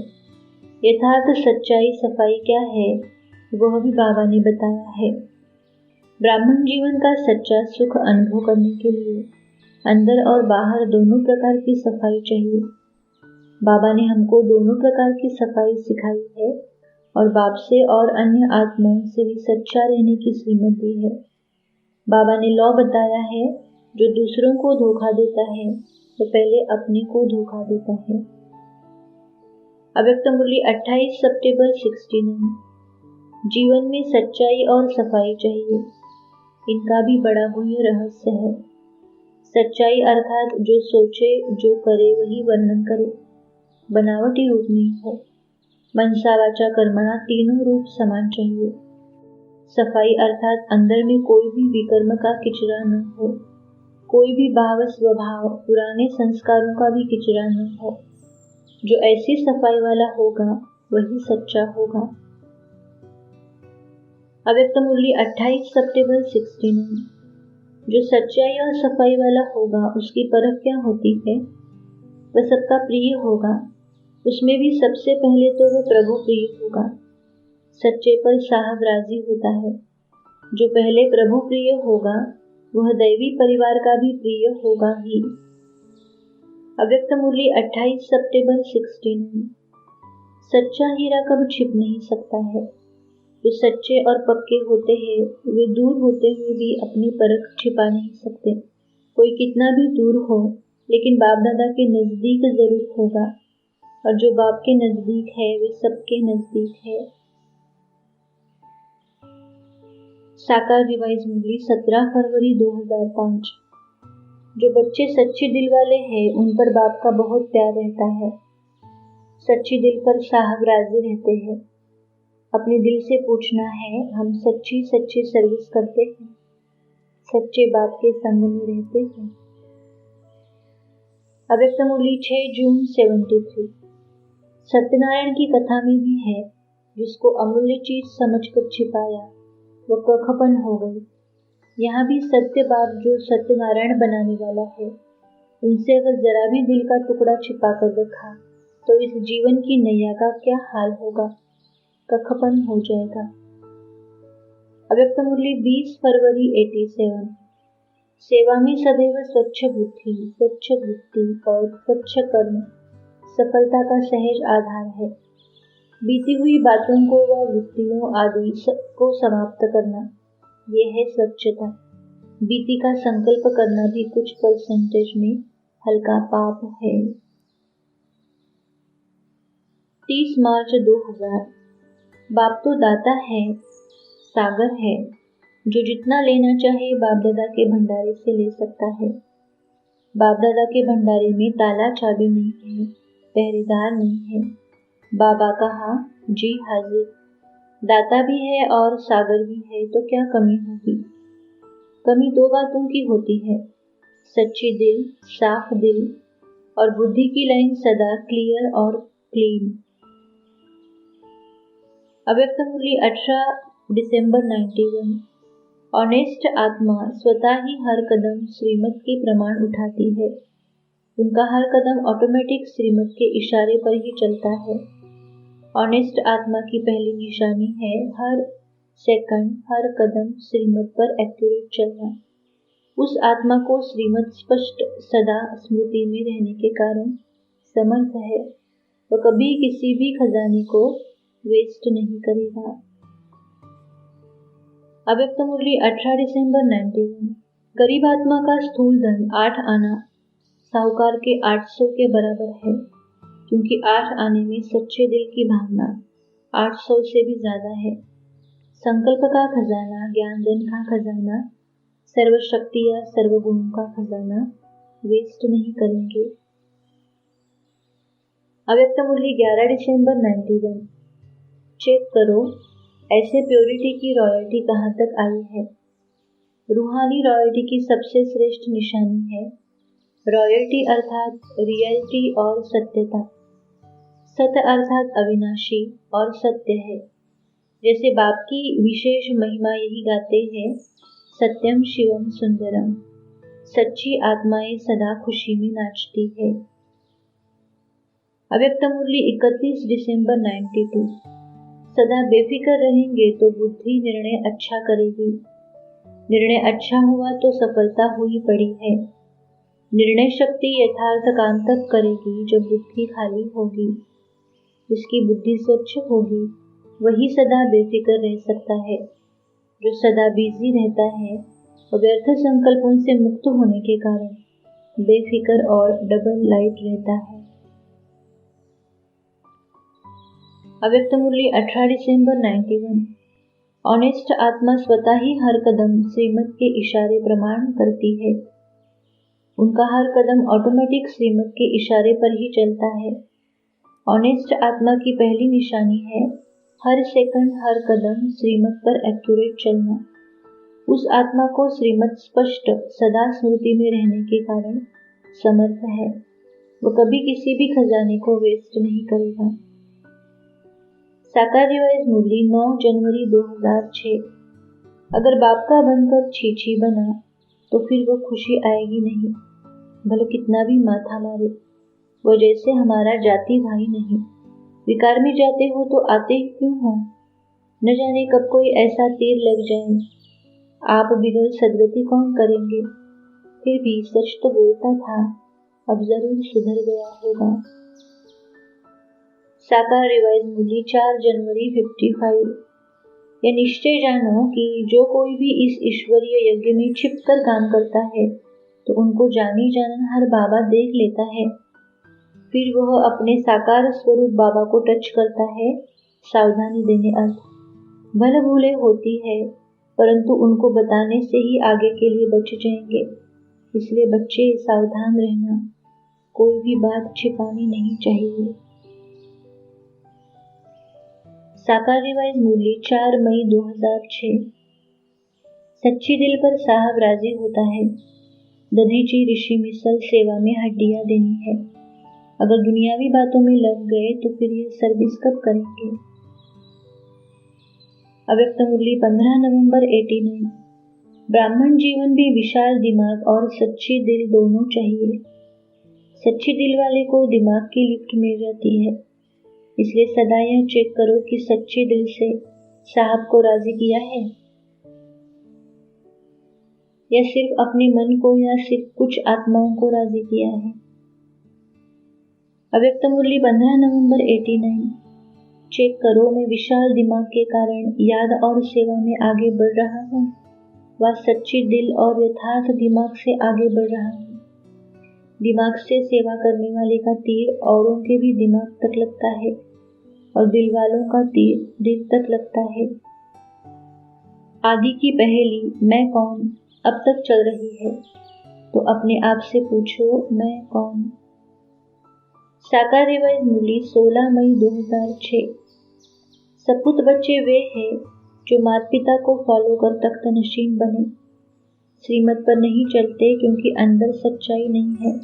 यथार्थ सच्चाई सफाई क्या है वह भी बाबा ने बताया है। ब्राह्मण जीवन का सच्चा सुख अनुभव करने के लिए अंदर और बाहर दोनों प्रकार की सफाई चाहिए। बाबा ने हमको दोनों प्रकार की सफाई सिखाई है और बाप से और अन्य आत्माओं से भी सच्चा रहने की श्रीमत दी है। बाबा ने लॉ बताया है, जो दूसरों को धोखा देता है तो पहले अपने को धोखा देता है। अव्यक्त मुरली 28 सितंबर 69। जीवन में सच्चाई और सफाई चाहिए, इनका भी बड़ा गुह्य रहस्य है। सच्चाई अर्थात जो सोचे जो करे वही वर्णन करे, बनावटी रूप नहीं हो। मनसा वाचा कर्मणा तीनों रूप समान चाहिए। सफाई अर्थात अंदर में कोई भी विकर्म का किचरा न हो, कोई भी भाव स्वभाव पुराने संस्कारों का भी किचरा न हो। जो ऐसी सफाई वाला होगा वही सच्चा होगा। अव्यक्त मुरली 28 सितंबर 69। जो सच्चाई और सफाई वाला होगा उसकी परख क्या होती है? वह सबका प्रिय होगा, उसमें भी सबसे पहले तो वह प्रभु प्रिय होगा। सच्चे पर साहब राजी होता है। जो पहले प्रभु प्रिय होगा वह दैवी परिवार का भी प्रिय होगा ही। अव्यक्त मुरली 28 सितंबर 69। सच्चा हीरा कब छिप नहीं सकता है। जो सच्चे और पक्के होते हैं वे दूर होते हुए भी अपनी परख छिपा नहीं सकते। कोई कितना भी दूर हो लेकिन बाप दादा के नजदीक जरूर होगा, और जो बाप के नजदीक है वे सबके नजदीक है। साकार रिवाइज मुरली 17 फरवरी 2005। जो बच्चे सच्चे दिल वाले हैं उन पर बाप का बहुत प्यार रहता है। सच्चे दिल पर साहब राजी रहते हैं। अपने दिल से पूछना है, हम सच्ची सच्ची सर्विस करते हैं, सच्चे बाप के संग में रहते हैं। अव्यक्त मुरली 6 जून 73। सत्यनारायण की कथा में भी है, जिसको अमूल्य चीज समझकर छिपाया वह कखपन हो गई। यहाँ भी सत्य बाप जो सत्यनारायण बनाने वाला है, उनसे अगर जरा भी दिल का टुकड़ा छिपा कर रखा तो इस जीवन की नैया का क्या हाल होगा, कखपन हो जाएगा। अव्यक्त मुरली 20 फरवरी 87। सेवा में सदैव स्वच्छ बुद्धि, स्वच्छ वृत्ति और स्वच्छ कर्म सफलता का सहज आधार है। बीती हुई बातों को व वृत्तियों आदि को समाप्त करना, ये है स्वच्छता। बीती का संकल्प करना भी कुछ परसेंटेज में हल्का पाप है। 30 मार्च 2000। बाप तो दाता है, सागर है, जो जितना लेना चाहे बाप दादा के भंडारे से ले सकता है। बाप दादा के भंडारे में ताला चाबी नहीं है, पहरेदार नहीं है। बाबा कहा, जी हाजिर। दाता भी है और सागर भी है तो क्या कमी होगी? कमी दो बातों की होती है, सच्ची दिल, साफ दिल, और बुद्धि की लाइन सदा क्लियर और क्लीन। अव्यक्त मुरली 18 दिसंबर 91। ऑनेस्ट आत्मा स्वतः ही हर कदम श्रीमत के प्रमाण उठाती है। उनका हर कदम ऑटोमेटिक श्रीमत के इशारे पर ही चलता है। ऑनेस्ट आत्मा की पहली निशानी है हर सेकंड, हर कदम श्रीमत पर एक्यूरेट चलना। उस आत्मा को श्रीमत स्पष्ट सदा स्मृति में रहने के कारण समर्थ है। वह कभी किसी भी खजाने को वेस्ट नहीं करेगा। अव्यक्त मुरली 18 दिसंबर 91। गरीब आत्मा का स्थूल धन 8 आना साहूकार के 800 के बराबर है, क्योंकि 8 आने में सच्चे दिल की भावना 800 से भी ज्यादा है। संकल्प का खजाना, ज्ञान धन का खजाना, सर्वशक्ति या सर्वगुणों का खजाना वेस्ट नहीं करेंगे। अव्यक्त मुरली 11 दिसंबर 91। चेक करो ऐसे प्योरिटी की रॉयल्टी कहाँ तक आई है। रूहानी रॉयल्टी की सबसे श्रेष्ठ निशानी है रॉयल्टी अर्थात रियलिटी और सत्यता। सत्य अर्थात अविनाशी और सत्य है। जैसे बाप की विशेष महिमा यही गाते हैं, सत्यम शिवम सुंदरम। सच्ची आत्माएं सदा खुशी में नाचती है। अव्यक्त मुरली 31 दिसंबर 92। सदा बेफिक्र रहेंगे तो बुद्धि निर्णय अच्छा करेगी। निर्णय अच्छा हुआ तो सफलता हुई पड़ी है। निर्णय शक्ति यथार्थ काम तब करेगी जब बुद्धि खाली होगी। जिसकी बुद्धि स्वच्छ होगी वही सदा बेफिक्र रह सकता है। जो सदा बिजी रहता है और व्यर्थ संकल्पों से मुक्त होने के कारण बेफिक्र और डबल लाइट रहता है। अव्यक्त मुरली 18 दिसंबर 91। ऑनेस्ट आत्मा स्वतः ही हर कदम श्रीमत के इशारे प्रमाण करती है। उनका हर कदम ऑटोमेटिक श्रीमत के इशारे पर ही चलता है। ऑनेस्ट आत्मा की पहली निशानी है हर सेकंड हर कदम श्रीमत पर एक्यूरेट चलना। उस आत्मा को श्रीमत स्पष्ट सदा स्मृति में रहने के कारण समर्थ है। वो कभी किसी भी खजाने को वेस्ट नहीं करेगा। साकार रिवाइज मुरली 9 जनवरी 2006। अगर बाप का बनकर छीछी बना तो फिर वो खुशी आएगी नहीं, भले कितना भी माथा मारे। वो जैसे हमारा जाति भाई नहीं। विकार में जाते हो तो आते ही क्यों हो? न जाने कब कोई ऐसा तीर लग जाए। आप बिगड़ सदगति कौन करेंगे? फिर भी सच तो बोलता था, अब जरूर सुधर गया होगा। साकार रिवाइज मुरली 4 जनवरी 55। यह निश्चय जानो कि जो कोई भी इस ईश्वरीय यज्ञ में छिपकर काम करता है तो उनको जानी जाना हर बाबा देख लेता है। फिर वह अपने साकार स्वरूप बाबा को टच करता है। सावधानी देने अर्थ भले भूले होती है, परंतु उनको बताने से ही आगे के लिए बच जाएंगे। इसलिए बच्चे सावधान रहना, कोई भी बात छिपानी नहीं चाहिए। साकार रिवाइज मुरली 4 मई 2006। सच्ची दिल पर साहब राजी होता है। दधीची ऋषि मिसल सेवा में हड्डियां देनी है। अगर दुनियावी बातों में लग गए तो फिर ये सर्विस कब करेंगे। अव्यक्त मुरली 15 नवंबर 89। ब्राह्मण जीवन भी विशाल दिमाग और सच्ची दिल दोनों चाहिए। सच्ची दिल वाले को दिमाग की लिफ्ट मिल जाती है। इसलिए सदा यह चेक करो कि सच्चे दिल से साहब को राजी किया है या सिर्फ अपने मन को या सिर्फ कुछ आत्माओं को राजी किया है। अव्यक्त मुरली 15 नवंबर 89। चेक करो मैं विशाल दिमाग के कारण याद और सेवा में आगे बढ़ रहा हूँ व सच्ची दिल और यथार्थ दिमाग से आगे बढ़ रहा हूँ। दिमाग से सेवा करने वाले का तीर औरों के भी दिमाग तक लगता है और दिल वालों का तीर दिल तक लगता है। आदि की पहेली मैं कौन अब तक चल रही है, तो अपने आप से पूछो मैं कौन। साकार रिवाइज मुरली 16 मई 2006। सपूत बच्चे वे हैं जो माता पिता को फॉलो कर तख्त नशीन बने। श्रीमत पर नहीं चलते क्योंकि अंदर सच्चाई नहीं है।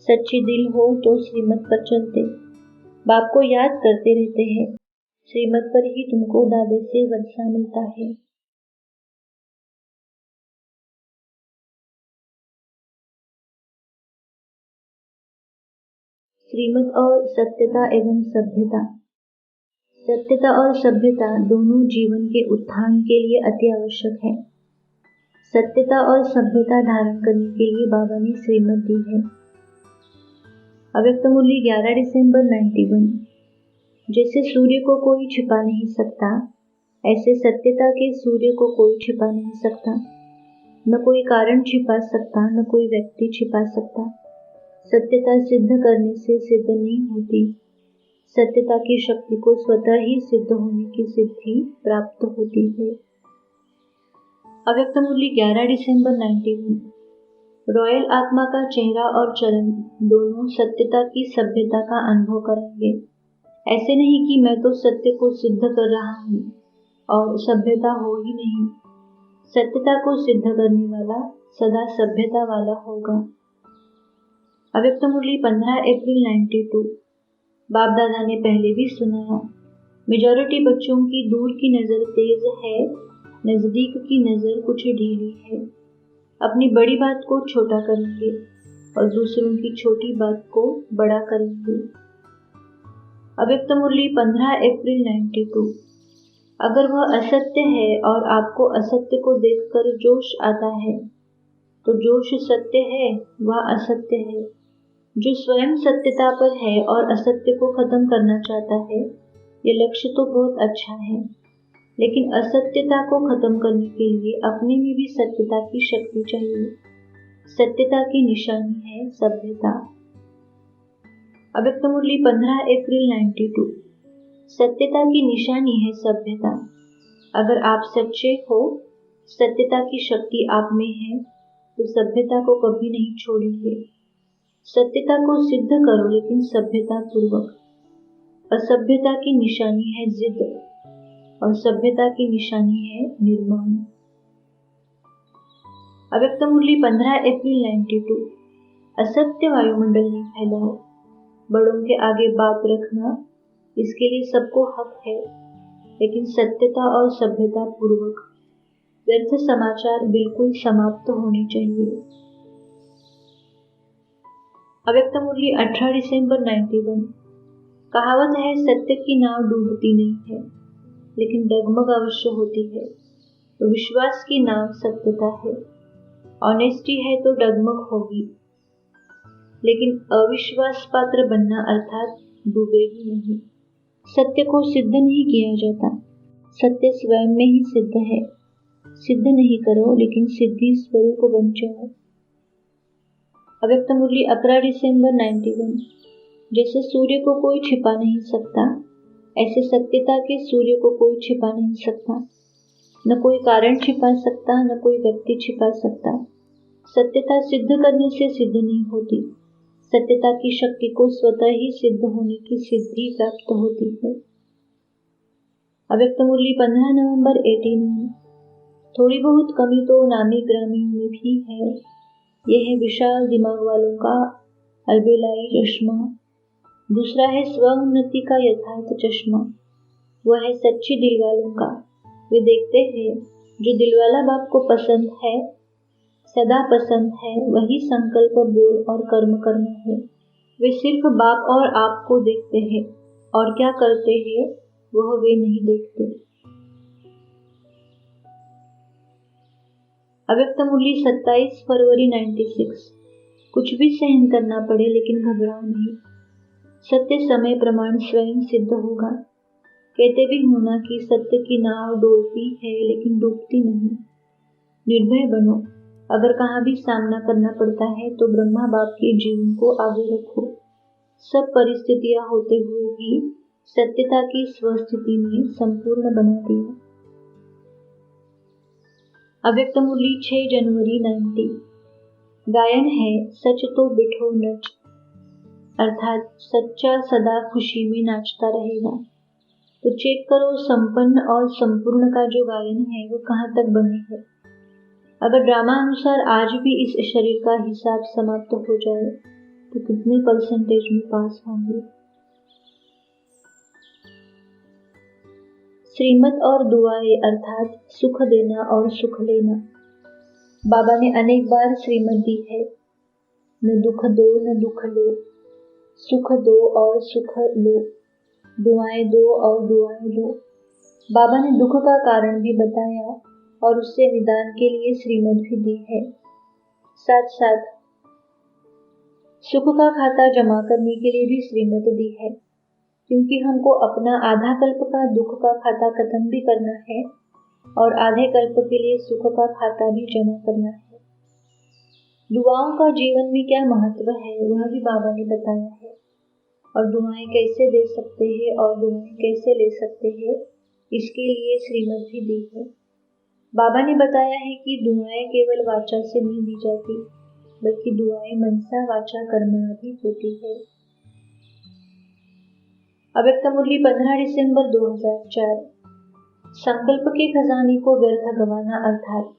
सच्ची दिल हो तो श्रीमत पर चलते, बाप को याद करते रहते हैं। श्रीमत पर ही तुमको दादे से वर्षा मिलता है। श्रीमत और सत्यता एवं सभ्यता। सत्यता और सभ्यता दोनों जीवन के उत्थान के लिए अति आवश्यक है। सत्यता और सभ्यता धारण करने के लिए बाबा ने श्रीमत दी है। अव्यक्त मुरली 11 दिसंबर 91। जैसे सूर्य को कोई छिपा नहीं सकता, ऐसे सत्यता के सूर्य को कोई छिपा नहीं सकता। न कोई कारण छिपा सकता, न कोई व्यक्ति छिपा सकता। सत्यता सिद्ध करने से सिद्ध नहीं होती। सत्यता की शक्ति को स्वतः ही सिद्ध होने की सिद्धि प्राप्त होती है। अव्यक्त मुरली 11 दिसंबर 91। रॉयल आत्मा का चेहरा और चरण दोनों सत्यता की सभ्यता का अनुभव करेंगे। ऐसे नहीं कि मैं तो सत्य को सिद्ध कर रहा हूँ और सभ्यता हो ही नहीं। सत्यता को सिद्ध करने वाला सदा सभ्यता वाला होगा। अव्यक्त मुरली 15 अप्रैल 92। बाप दादा ने पहले भी सुनाया, मेजॉरिटी बच्चों की दूर की नजर तेज है, नजदीक की नजर कुछ ढीली है। अपनी बड़ी बात को छोटा करेंगे और दूसरों की छोटी बात को बड़ा करेंगे। अव्यक्त मुरली 15 अप्रैल 92। अगर वह असत्य है और आपको असत्य को देखकर जोश आता है, तो जोश सत्य है, वह असत्य है। जो स्वयं सत्यता पर है और असत्य को खत्म करना चाहता है, ये लक्ष्य तो बहुत अच्छा है, लेकिन असत्यता को खत्म करने के लिए अपने में भी सत्यता की शक्ति चाहिए। सत्यता की निशानी है सभ्यता। अव्यक्त मुरली 15 अप्रैल 92। सत्यता की निशानी है सभ्यता। अगर आप सच्चे हो, सत्यता की शक्ति आप में है, तो सभ्यता को कभी नहीं छोड़ेंगे। सत्यता को सिद्ध करो, लेकिन सभ्यता पूर्वक। असभ्यता की निशानी है जिद और सभ्यता की निशानी है निर्माण। अव्यक्त मुरली 15 अप्रैल 92। असत्य वायुमंडल में फैलाओ। बड़ों के आगे बात रखना, इसके लिए सबको हक है, लेकिन सत्यता और सभ्यता पूर्वक। व्यर्थ समाचार बिल्कुल समाप्त होने चाहिए। अव्यक्त मुरली 18 दिसंबर 91। कहावत है, सत्य की नाव डूबती नहीं है, लेकिन डगमग अवश्य होती है। तो विश्वास की नाव सत्यता है। ऑनेस्टी है तो डगमग होगी, लेकिन अविश्वास पात्र बनना अर्थात डूबेगी नहीं। सत्य को सिद्ध नहीं किया जाता, सत्य स्वयं में ही सिद्ध है। सिद्ध नहीं करो, लेकिन सिद्धि स्वरूप बन जाओ। अव्यक्त मुरली 11 दिसंबर 91। जैसे सूर्य को कोई छिपा नहीं सकता, ऐसे सत्यता के सूर्य को कोई छिपा नहीं सकता। न कोई कारण छिपा सकता, न कोई व्यक्ति छिपा सकता। सत्यता सिद्ध करने से सिद्ध नहीं होती। सत्यता की शक्ति को स्वतः ही सिद्ध होने की सिद्धि प्राप्त होती है। अव्यक्त मुरली 15 नवंबर 18। थोड़ी बहुत कमी तो नामी ग्रामीण में भी है। यह है विशाल दिमाग वालों का अलबेलाई चश्मा। दूसरा है स्व उन्नति का यथार्थ चश्मा। वह है सच्ची दिल वालों का। वे देखते हैं जो दिलवाला बाप को पसंद है, सदा पसंद है, वही संकल्प बोल और कर्म करना है। वे सिर्फ बाप और आप को देखते हैं और क्या करते हैं वह वे नहीं देखते। अव्यक्त मुरली 27 फरवरी 96। कुछ भी सहन करना पड़े, लेकिन घबराओ नहीं। सत्य समय प्रमाण स्वयं सिद्ध होगा। कहते भी होना कि सत्य की नाव डोलती है लेकिन डूबती नहीं। निर्भय बनो। अगर कहाँ भी सामना करना पड़ता है तो ब्रह्मा बाप के जीवन को आगे रखो। सब परिस्थितियां होते हुए भी सत्यता की स्वस्थिति में संपूर्ण बना दिया। अव्यक्त मुरली 6 जनवरी 90। गायन है सच तो बिठो नच, अर्थात सच्चा सदा खुशी में नाचता रहेगा। तो चेक करो संपन्न और संपूर्ण का जो गायन है वो कहाँ तक बने है। अगर ड्रामा अनुसार आज भी इस शरीर का हिसाब समाप्त हो जाए तो कितने परसेंटेज में पास होंगे। श्रीमत और दुआएं अर्थात सुख देना और सुख लेना। बाबा ने अनेक बार श्रीमत दी है, न दुख दो न दुख लो, सुख दो और सुख लो, दुआएं दो और दुआएं लो। बाबा ने दुख का कारण भी बताया, और उससे निदान के लिए श्रीमत भी दी है। साथ साथ सुख का खाता जमा करने के लिए भी श्रीमत दी है, क्योंकि हमको अपना आधा कल्प का दुख का खाता खत्म भी करना है और आधे कल्प के लिए सुख का खाता भी जमा करना है। दुआओं का जीवन में क्या महत्व है वह भी बाबा ने बताया है, और दुआएं कैसे दे सकते हैं और दुआएं कैसे ले सकते हैं इसके लिए श्रीमत भी दी है। बाबा ने बताया है कि दुआएं केवल वाचा से नहीं दी जाती, बल्कि दुआएं मनसा वाचा कर्मणा भी होती है। अव्यक्त मुरली 15 दिसंबर 2004। संकल्प के खजाने को व्यर्थ गंवाना अर्थात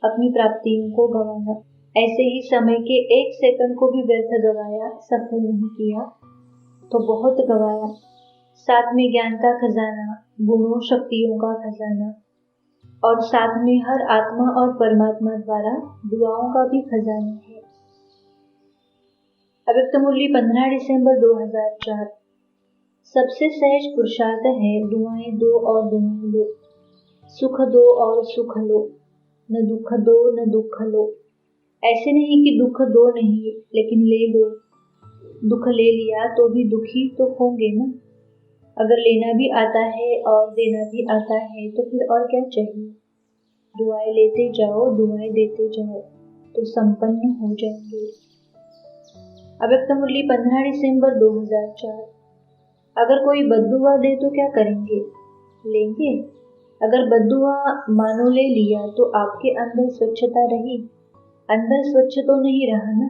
अपनी प्राप्तियों को गंवाना। ऐसे ही समय के 1 सेकंड को भी व्यर्थ गंवाया, सफल नहीं किया तो बहुत गंवाया। साथ में ज्ञान का खजाना, गुणों शक्तियों का खजाना, और साथ में हर आत्मा और परमात्मा द्वारा दुआओं का भी खजाना है। अव्यक्त मुरली 15 दिसंबर 2004। सबसे सहज पुरुषार्थ है दुआएं दो और दुआएं लो, सुख दो और सुख लो, न दुख दो न दुख लो। ऐसे नहीं कि दुख दो नहीं, लेकिन ले लो। दुख ले लिया तो भी दुखी तो होंगे ना। अगर लेना भी आता है और देना भी आता है तो फिर और क्या चाहिए। दुआएं लेते जाओ, दुआएं देते जाओ तो संपन्न हो जाएंगे। अव्यक्त मुरली 15 दिसंबर 2004। अगर कोई बद्दुआ दे तो क्या करेंगे? लेंगे। अगर बद्दुआ मानो ले लिया तो आपके अंदर स्वच्छता रही? अंदर स्वच्छ तो नहीं रहा ना।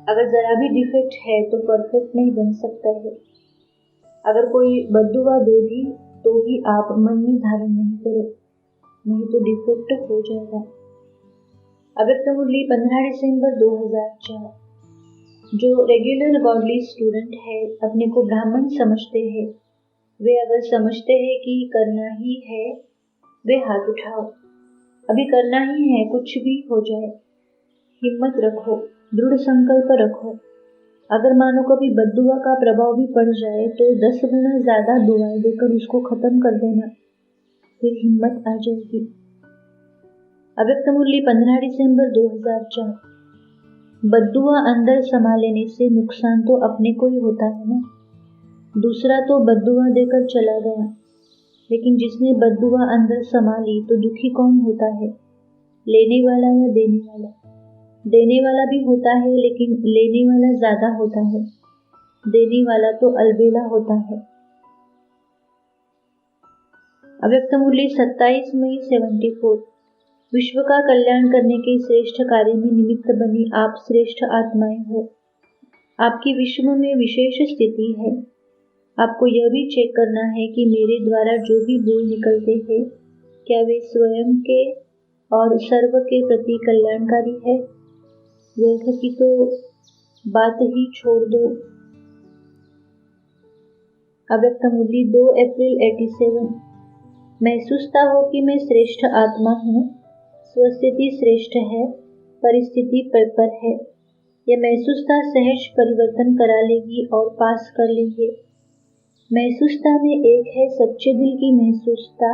अगर जरा भी डिफेक्ट है तो परफेक्ट नहीं बन सकता है। अगर कोई बद्दुआ दे भी तो भी आप मन में धारण नहीं करो, नहीं तो डिफेक्ट हो जाएगा। अव्यक्त मुरली 15 दिसंबर 2004। जो रेगुलर गॉडली स्टूडेंट है, अपने को ब्राह्मण समझते हैं, वे अगर समझते हैं कि करना ही है, वे हाथ उठाओ। अभी करना ही है, कुछ भी हो जाए। हिम्मत रखो, दृढ़ संकल्प रखो। अगर मानो कभी बद्दुआ का प्रभाव भी पड़ जाए तो 10 गुना ज्यादा दुआएं देकर उसको खत्म कर देना, फिर हिम्मत आ जाएगी। अव्यक्त मुरली 15 दिसंबर 2004। बद्दुआ अंदर समा लेने से नुकसान तो अपने को ही होता है ना। दूसरा तो बद्दुआ देकर चला गया, लेकिन जिसने बद्दुआ अंदर समा ली तो दुखी कौन होता है? लेने वाला या देने वाला? देने वाला भी होता है, लेकिन लेने वाला ज्यादा होता है। देने वाला तो अलबेला होता है। अव्यक्त मुरली 27 मई 74। विश्व का कल्याण करने के श्रेष्ठ कार्य में निमित्त बनी आप श्रेष्ठ आत्माएं हो। आपकी विश्व में विशेष स्थिति है। आपको यह भी चेक करना है कि मेरे द्वारा जो भी बोल निकलते हैं, क्या वे स्वयं के और सर्व के प्रति कल्याणकारी है। व्यर्थ की तो बात ही छोड़ दो। अव्यक्त मुरली 2 अप्रैल 87। महसूसता हो कि मैं श्रेष्ठ आत्मा हूँ, स्वस्थिति श्रेष्ठ है, परिस्थिति पर है। यह महसूसता सहज परिवर्तन करा लेगी और पास कर लेंगे। महसूसता में एक है सच्चे दिल की महसूसता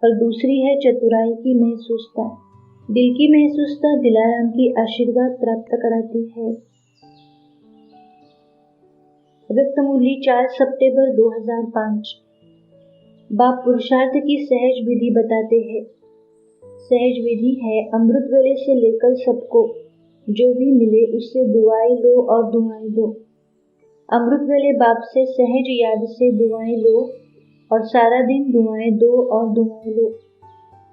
और दूसरी है चतुराई की महसूसता। दिल की महसूसता दिलाराम की आशीर्वाद प्राप्त कराती है। अव्यक्त मुरली 4 सितंबर 2005। बाप पुरुषार्थ की सहज विधि बताते हैं। सहज विधि है अमृत वेले से लेकर सबको जो भी मिले उससे दुआएं लो और दुआएं दो। अमृत वेले बाप से सहज याद से दुआएं लो और सारा दिन दुआएं दो और दुआएं लो।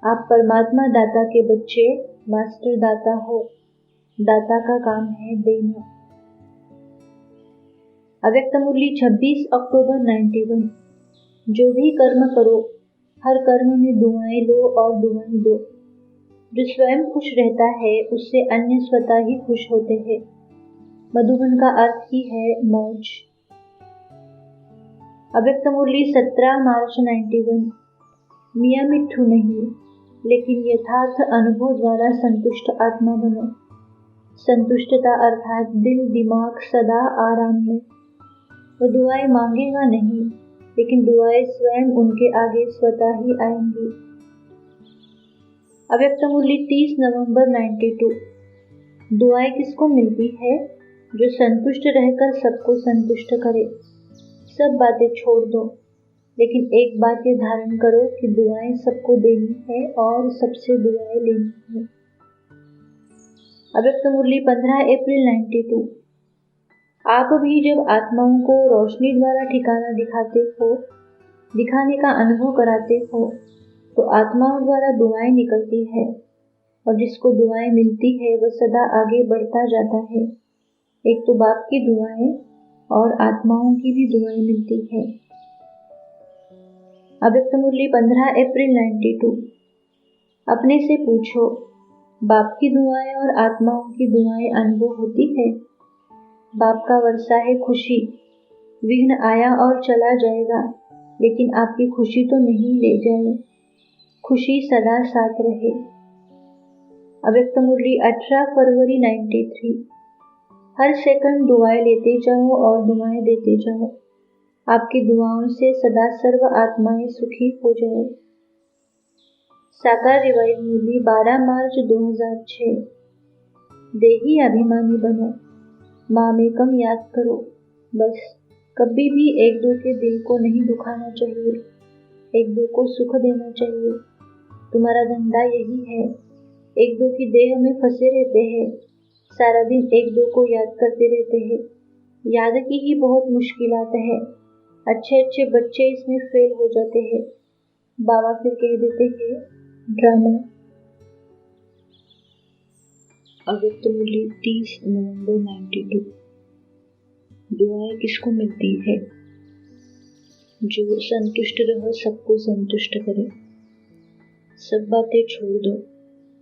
आप परमात्मा दाता के बच्चे, मास्टर दाता हो। दाता का काम है देना। अव्यक्त मुरली 26 अक्टूबर 91। जो भी कर्म करो, हर कर्म में दुआएं लो और दुआएं दो। जो स्वयं खुश रहता है उससे अन्य स्वतः ही खुश होते हैं। मधुबन का अर्थ ही है मौज। अव्यक्त मुरली 17 मार्च 91। मियाँ मिट्ठू नहीं, लेकिन यथार्थ अनुभव द्वारा संतुष्ट आत्मा बनो। संतुष्टता अर्थात दिल दिमाग सदा आराम में। वह दुआएं मांगेगा नहीं, लेकिन दुआएं स्वयं उनके आगे स्वतः ही आएंगी। अव्यक्त मुरली 30 नवंबर 92। दुआएं किसको मिलती है? जो संतुष्ट रहकर सबको संतुष्ट करे। सब बातें छोड़ दो, लेकिन एक बात ये धारण करो कि दुआएं सबको देनी है और सबसे दुआएं लेनी है। अव्यक्त मुरली 15 अप्रैल 92। आप भी जब आत्माओं को रोशनी द्वारा ठिकाना दिखाने का अनुभव कराते हो, तो आत्माओं द्वारा दुआएं निकलती है, और जिसको दुआएं मिलती है वह सदा आगे बढ़ता जाता है। एक तो बाप की दुआएं और आत्माओं की भी दुआएं मिलती है। अव्यक्त मुरली 15 अप्रैल 92। अपने से पूछो, बाप की दुआएं और आत्माओं की दुआएं अनुभव होती है? बाप का वर्षा है खुशी। विघ्न आया और चला जाएगा, लेकिन आपकी खुशी तो नहीं ले जाए। खुशी सदा साथ रहे। अव्यक्त मुरली 18 फरवरी 93। हर सेकंड दुआएं लेते जाओ और दुआएं देते जाओ। आपकी दुआओं से सदा सर्व आत्माएं सुखी हो जाए। साकार रिवाइज मुरली 12 मार्च 2006। देही अभिमानी बनो, मामेकम याद करो। बस कभी भी एक दो के दिल को नहीं दुखाना चाहिए, एक दो को सुख देना चाहिए। तुम्हारा धंधा यही है। एक दो की देह में फंसे रहते हैं, सारा दिन एक दो को याद करते रहते हैं। याद की ही बहुत मुश्किलात है। अच्छे अच्छे बच्चे इसमें फेल हो जाते हैं। बाबा फिर कह देते हैं ड्रामा। अव्यक्त मुरली 30 नवंबर 92। दुआएं किसको मिलती है? जो संतुष्ट रह सबको संतुष्ट करे। सब बातें छोड़ दो,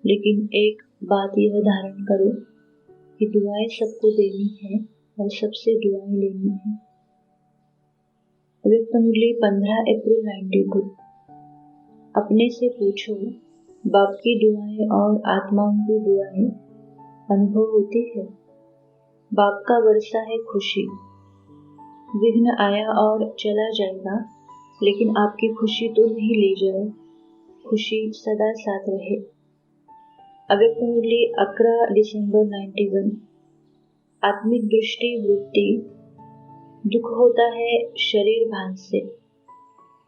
लेकिन एक बात यह धारण करो कि दुआएं सबको देनी है और सबसे दुआएं लेनी है। अव्यक्त मुरली 15 अप्रैल 92। अपने से पूछो, बाप की दुआएं और आत्माओं की दुआएं अनुभव होती है? बाप का वर्षा है खुशी। विघ्न आया और चला जाएगा, लेकिन आपकी खुशी तो नहीं ले जाए। खुशी सदा साथ रहे। अव्यक्त मुरली 11 दिसंबर 91। आत्मिक दृष्टि वृत्ति। दुख होता है शरीर भान से।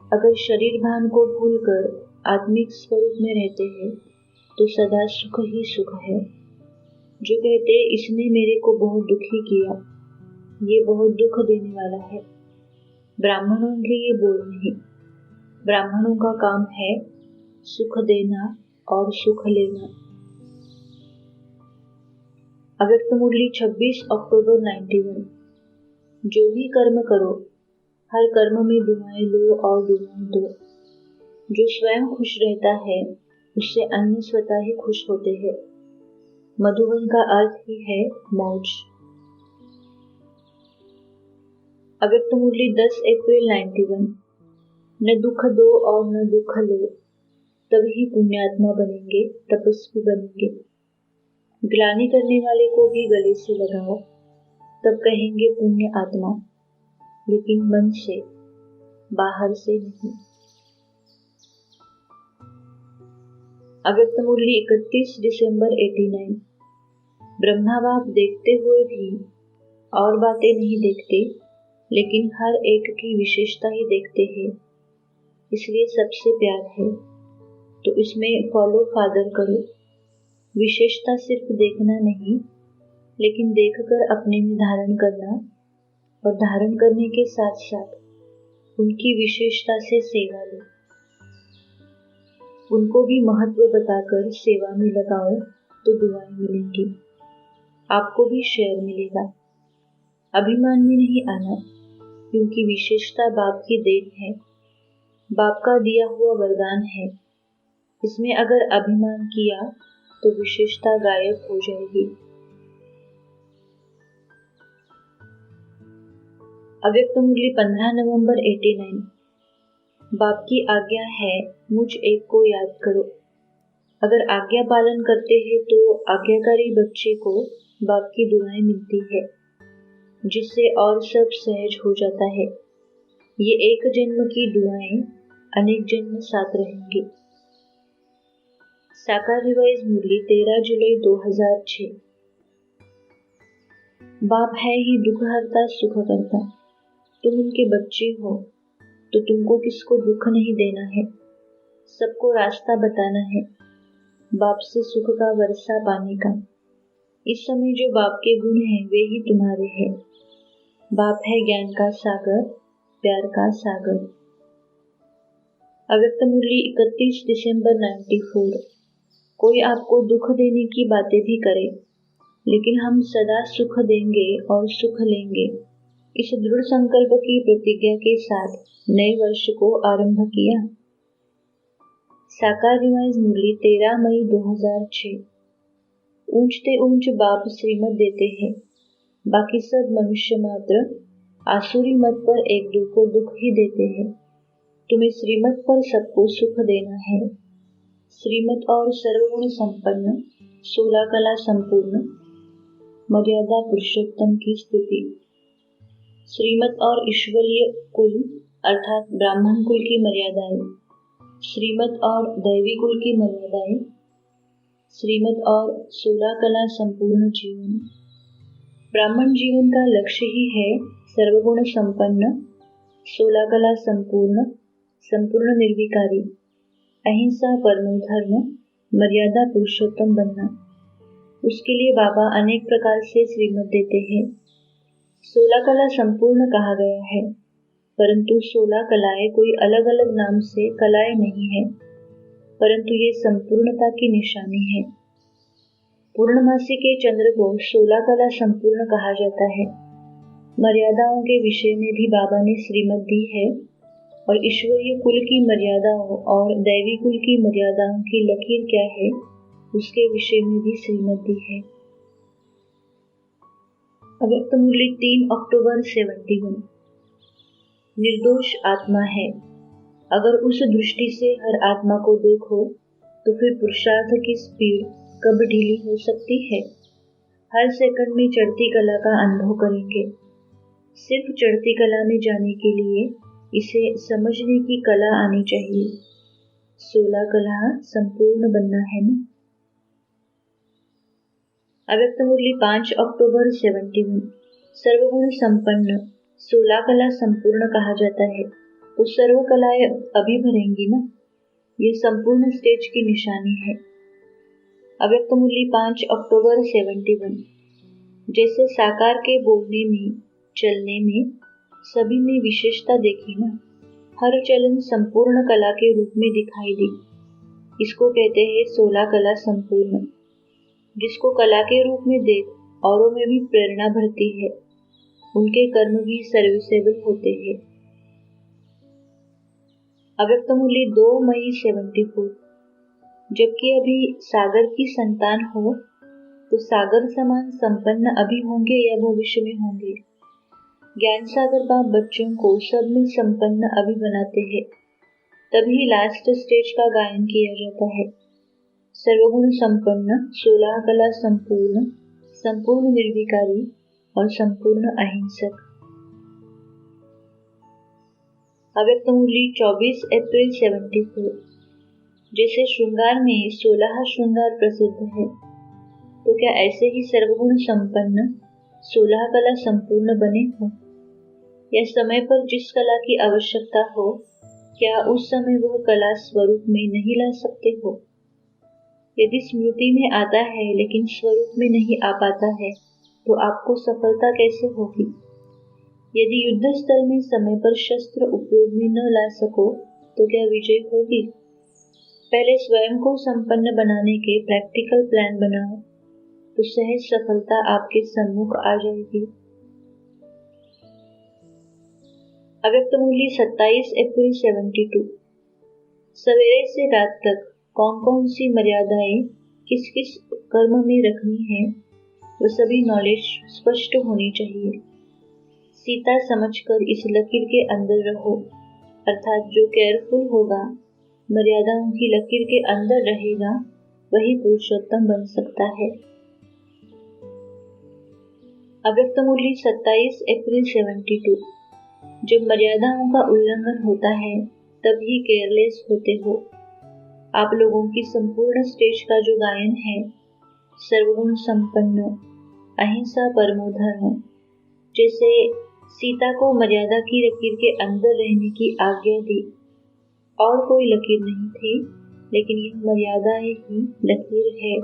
अगर शरीर भान को भूलकर आत्मिक स्वरूप में रहते हैं, तो सदा सुख ही सुख है। जो कहते इसने मेरे को बहुत दुखी किया, ये बहुत दुख देने वाला है, ब्राह्मणों के ये बोल नहीं। ब्राह्मणों का काम है सुख देना और सुख लेना। अव्यक्त मुरली 26 अक्टूबर 91। जो भी कर्म करो, हर कर्म में दुआएं लो और दुआएं दो। जो स्वयं खुश रहता है, उससे अन्य स्वतः ही खुश होते हैं। मधुबन का अर्थ ही है मौज। अव्यक्त मुरली 10 अप्रैल 91। न दुख दो और न दुख लो, तभी पुण्यात्मा बनेंगे, तपस्वी बनेंगे। ग्लानि करने वाले को भी गले से लगाओ, तब कहेंगे पुण्य आत्मा, लेकिन मन से, बाहर से नहीं। अव्यक्त मुरली 31 दिसंबर 89। ब्रह्मा बाप देखते हुए भी और बातें नहीं देखते, लेकिन हर एक की विशेषता ही देखते हैं, इसलिए सबसे प्यार है। तो इसमें फॉलो फादर करो। विशेषता सिर्फ देखना नहीं, लेकिन देखकर अपने में धारण करना, और धारण करने के साथ साथ उनकी विशेषता से सेवा लो। उनको भी महत्व बताकर सेवा में लगाओ तो दुआएं मिलेंगी, आपको भी शेयर मिलेगा। अभिमान में नहीं आना, क्योंकि विशेषता बाप की देन है, बाप का दिया हुआ वरदान है। इसमें अगर अभिमान किया तो विशेषता गायब हो जाएगी। अव्यक्त मुरली 15 नवंबर 89। बाप की आज्ञा है मुझ एक को याद करो। अगर आज्ञा पालन करते हैं तो आज्ञाकारी बच्चे को बाप की दुआएं मिलती है, जिससे और सब सहज हो जाता है। ये एक जन्म की दुआएं अनेक जन्म साथ रहेंगे। साकार रिवाइज मुरली 13 जुलाई 2006। बाप है ही दुख हरता सुख करता। तुम उनके बच्चे हो तो तुमको किसको दुख नहीं देना है, सबको रास्ता बताना है, बाप से सुख का वर्षा पाने का। इस समय जो बाप के गुण हैं वे ही तुम्हारे हैं। बाप है ज्ञान का सागर, प्यार का सागर। अव्यक्त मुरली 31 दिसंबर 94। कोई आपको दुख देने की बातें भी करे, लेकिन हम सदा सुख देंगे और सुख लेंगे, इस दृढ़ संकल्प की प्रतिज्ञा के साथ नए वर्ष को आरंभ किया। साकार रिवाइज मुरली 13 मई 2006। ऊंचते ऊंच बाप श्रीमत देते हैं, बाकी सब मनुष्य मात्र आसुरी मत पर एक दो को दुख ही देते हैं। तुम्हें श्रीमत पर सबको सुख देना है। श्रीमत और सर्वगुण संपन्न, 16 कला संपूर्ण, मर्यादा पुरुषोत्तम की स्तुति। श्रीमत और ईश्वरीय कुल अर्थात ब्राह्मण कुल की मर्यादाएं, श्रीमत और दैवी कुल की मर्यादाएं, श्रीमत और 16 कला संपूर्ण जीवन। ब्राह्मण जीवन का लक्ष्य ही है सर्वगुण संपन्न, 16 कला संपूर्ण, संपूर्ण निर्विकारी, अहिंसा परमो धर्म, मर्यादा पुरुषोत्तम बनना। उसके लिए बाबा अनेक प्रकार से श्रीमत देते हैं। 16 कला संपूर्ण कहा गया है, परंतु 16 कलाएं कोई अलग अलग नाम से कलाएं नहीं है, परंतु ये संपूर्णता की निशानी है। पूर्णमासी के चंद्र को 16 कला संपूर्ण कहा जाता है। मर्यादाओं के विषय में भी बाबा ने श्रीमत दी है और ईश्वरीय कुल की मर्यादाओं और दैवी कुल की मर्यादाओं की लकीर क्या है उसके विषय में भी श्रीमत दी है। अव्यक्त मुरली 3 अक्टूबर 71। निर्दोष आत्मा है। अगर उस दृष्टि से हर आत्मा को देखो तो फिर पुरुषार्थ की स्पीड कब ढीली हो सकती है। हर सेकंड में चढ़ती कला का अनुभव करेंगे। सिर्फ चढ़ती कला में जाने के लिए इसे समझने की कला आनी चाहिए। 16 कला संपूर्ण बनना है ना। अव्यक्त मुरली 5 अक्टूबर 71। सर्वगुण संपन्न, 16 कला संपूर्ण कहा जाता है तो सर्व कलाएं अभी भरेंगी ना। ये संपूर्ण स्टेज की निशानी है। अव्यक्त मुरली 5 अक्टूबर 71। जैसे साकार के बोलने में, चलने में सभी में विशेषता देखी ना। हर चलन संपूर्ण कला के रूप में दिखाई दी। इसको कहते हैं 16 कला संपूर्ण। जिसको कला के रूप में देख औरों में भी प्रेरणा भरती है, उनके कर्म भी सर्विसेबल होते हैं। अव्यक्त मुरली 2 मई 74। जबकि अभी सागर की संतान हो तो सागर समान संपन्न अभी होंगे या भविष्य में होंगे। ज्ञान सागर बाप बच्चों को सब में संपन्न अभी बनाते हैं, तभी लास्ट स्टेज का गायन किया जाता है। सर्वगुण संपन्न, 16 कला संपूर्ण, संपूर्ण निर्विकारी और संपूर्ण अहिंसक। अव्यक्त मुरली 24 अप्रैल 74। जैसे श्रृंगार में 16 श्रृंगार प्रसिद्ध है, तो क्या ऐसे ही सर्वगुण संपन्न 16 कला संपूर्ण बने हो? या समय पर जिस कला की आवश्यकता हो, क्या उस समय वह कला स्वरूप में नहीं ला सकते हो? यदि स्मृति में आता है लेकिन स्वरूप में नहीं आ पाता है तो आपको सफलता कैसे होगी? यदि युद्ध स्थल में समय पर शस्त्र उपयोग में न ला सको तो क्या विजय होगी? पहले स्वयं को संपन्न बनाने के प्रैक्टिकल प्लान बनाओ तो सहज सफलता आपके सम्मुख आ जाएगी। अव्यक्त मुरली 27 अप्रैल 72। सवेरे से रात तक कौन कौन सी मर्यादाएं किस किस कर्म में रखनी है वह सभी नॉलेज स्पष्ट होनी चाहिए। सीता समझकर इस लकीर के अंदर रहो, अर्थात जो केयरफुल होगा, मर्यादाओं की लकीर के अंदर रहेगा, वही पुरुषोत्तम बन सकता है। अव्यक्त मुरली 27 अप्रैल 72। जब मर्यादाओं का उल्लंघन होता है तब ही केयरलेस होते हो। आप लोगों की संपूर्ण स्टेज का जो गायन है, सर्वगुण संपन्न, अहिंसा परमो धर्म, जैसे सीता को मर्यादा की लकीर के अंदर रहने की आज्ञा दी। और कोई लकीर नहीं थी, लेकिन यह मर्यादा ही लकीर है।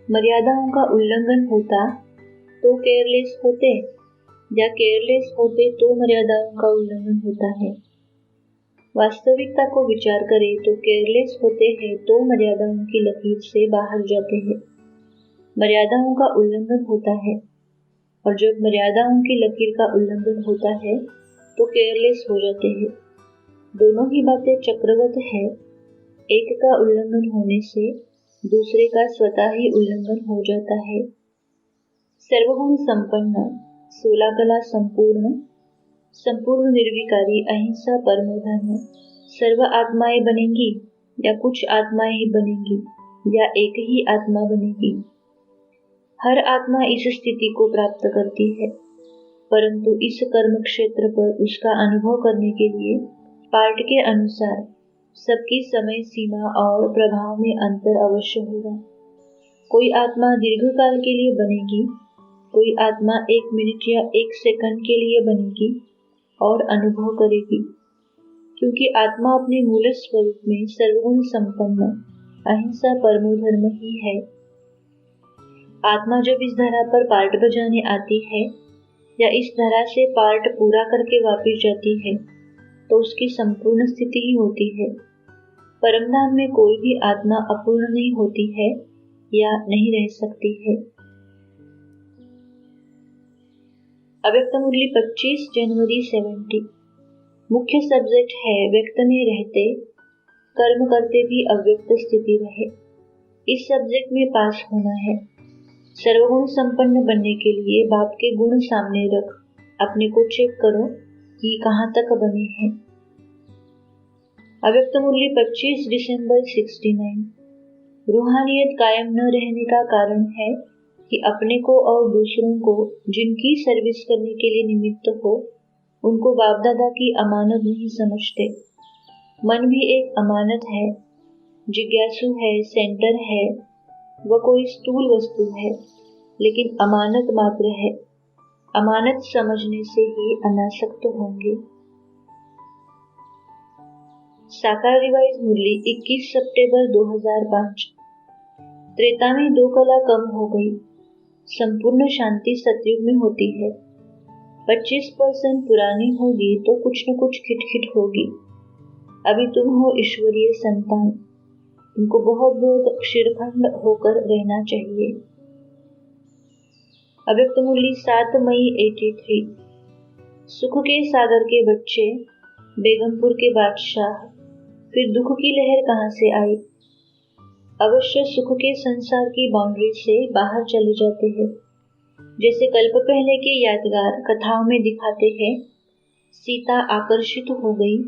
मर्यादाओं का उल्लंघन होता तो केयरलेस होते, या केयरलेस होते तो मर्यादाओं का उल्लंघन होता है। वास्तविकता को विचार करें तो केयरलेस होते हैं तो मर्यादाओं की लकीर से बाहर जाते हैं। मर्यादाओं का उल्लंघन होता है, और जब मर्यादाओं की लकीर का उल्लंघन होता है तो केयरलेस हो जाते हैं। दोनों ही बातें चक्रवत है। एक का उल्लंघन होने से दूसरे का स्वतः ही उल्लंघन हो जाता है। सर्वगुण संपन्न, 16 कला संपूर्ण, संपूर्ण निर्विकारी, अहिंसा परमो धर्म। सर्व आत्माएं बनेंगी या कुछ आत्माएं ही बनेंगी या एक ही आत्मा बनेगी। हर आत्मा इस स्थिति को प्राप्त करती है, परंतु इस कर्म क्षेत्र पर उसका अनुभव करने के लिए पाठ के अनुसार सबकी समय सीमा और प्रभाव में अंतर अवश्य होगा। कोई आत्मा दीर्घ काल के लिए बनेगी, कोई आत्मा 1 मिनट या 1 सेकंड के लिए बनेगी और अनुभव करेगी, क्योंकि आत्मा अपने मूल स्वरूप में सर्वगुण संपन्न, अहिंसा परमो धर्म ही है। आत्मा जब इस धरा पर पार्ट बजाने आती है या इस धरा से पार्ट पूरा करके वापस जाती है, तो उसकी संपूर्ण स्थिति ही होती है। परमधाम में कोई भी आत्मा अपूर्ण नहीं होती है या नहीं रह सकती है। अव्यक्त मुरली 25 जनवरी 70। मुख्य सब्जेक्ट है व्यक्त में रहते, कर्म करते भी अव्यक्त स्थिति रहे। इस सब्जेक्ट में पास होना है। सर्वगुण संपन्न बनने के लिए बाप के गुण सामने रख अपने को चेक करो कि कहाँ तक बने हैं। अव्यक्त मुरली 25 दिसंबर 69। रूहानियत कायम न रहने का कारण है कि अपने को और दूसरों को जिनकी सर्विस करने के लिए निमित्त हो, उनको बाप दादा की अमानत नहीं समझते। मन भी एक अमानत है, जिज्ञासु है, सेंटर है, वह कोई स्थूल वस्तु है, लेकिन अमानत मात्र है। अमानत समझने से ही अनासक्त होंगे। साकार रिवाइज मुरली 21 सितंबर 2005। त्रेता में 2 कला कम हो गई। संपूर्ण शांति सतयुग में होती है। 25% पुरानी होगी तो कुछ न कुछ खिटखिट होगी। अभी तुम हो ईश्वरीय संतान, तुमको बहुत बहुत क्षीरखंड होकर रहना चाहिए। अव्यक्त मुरली 7 मई 83। सुख के सागर के बच्चे, बेगमपुर के बादशाह, फिर दुख की लहर कहाँ से आई? अवश्य सुख के संसार की बाउंड्री से बाहर चले जाते हैं। जैसे कल्प पहले के यादगार कथाओं में दिखाते हैं, सीता आकर्षित हो गई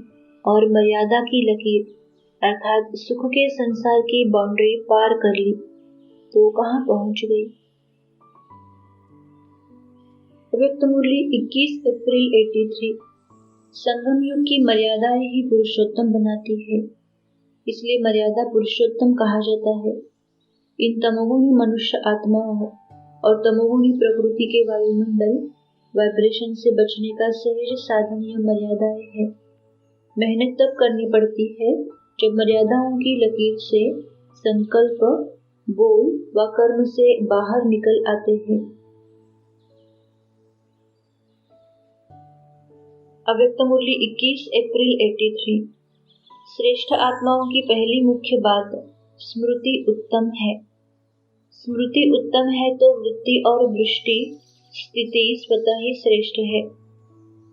और मर्यादा की लकीर अर्थात सुख के संसार की बाउंड्री पार कर ली तो कहाँ पहुंच गई? अव्यक्त मुरली 21 अप्रैल 83। संगम युग की मर्यादाएं ही पुरुषोत्तम बनाती है, इसलिए मर्यादा पुरुषोत्तम कहा जाता है। इन तमोगुणी मनुष्य आत्माओं और तमोगुणी प्रकृति के वायुमंडल वाइब्रेशन से बचने का सहज साधन यह मर्यादाएं है। मेहनत तब करनी पड़ती है जब मर्यादाओं की लकीर से संकल्प, बोल व कर्म से बाहर निकल आते हैं। अव्यक्त मुरली 21 अप्रैल 83। श्रेष्ठ आत्माओं की पहली मुख्य बात स्मृति उत्तम है। स्मृति उत्तम है तो वृत्ति और दृष्टि स्थिति स्वतः ही श्रेष्ठ है।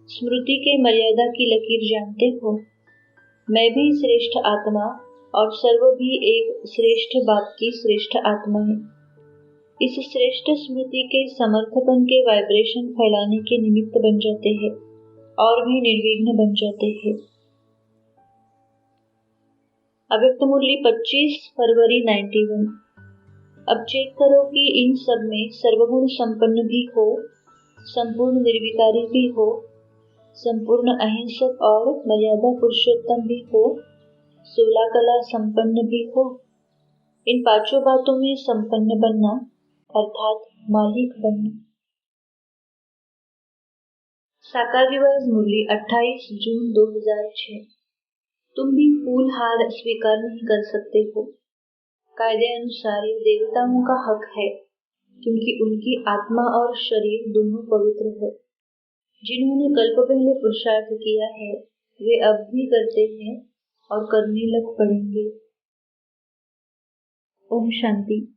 स्मृति के मर्यादा की लकीर जानते हो? मैं भी श्रेष्ठ आत्मा और सर्व भी एक श्रेष्ठ बाप की श्रेष्ठ आत्मा है। इस श्रेष्ठ स्मृति के समर्थपन के वाइब्रेशन फैलाने के निमित्त बन जाते हैं और भी निर्विघ्न बन जाते हैं। अव्यक्त मुरली 25 फरवरी 91। अब चेक करो कि इन सब में सर्वगुण संपन्न भी हो, संपूर्ण निर्विकारी भी हो, संपूर्ण अहिंसक और मर्यादा पुरुषोत्तम भी हो, 16 कला संपन्न भी हो। इन पांचों बातों में संपन्न बनना अर्थात मालिक बनना। साकार रिवाज मुरली 28 जून 2006। तुम भी फूल हार स्वीकार नहीं कर सकते हो। कायदे अनुसार यह देवताओं का हक है, क्योंकि उनकी आत्मा और शरीर दोनों पवित्र है। जिन्होंने कल्प पहले पुरुषार्थ किया है, वे अब भी करते हैं और करने लग पड़ेंगे। ओम शांति।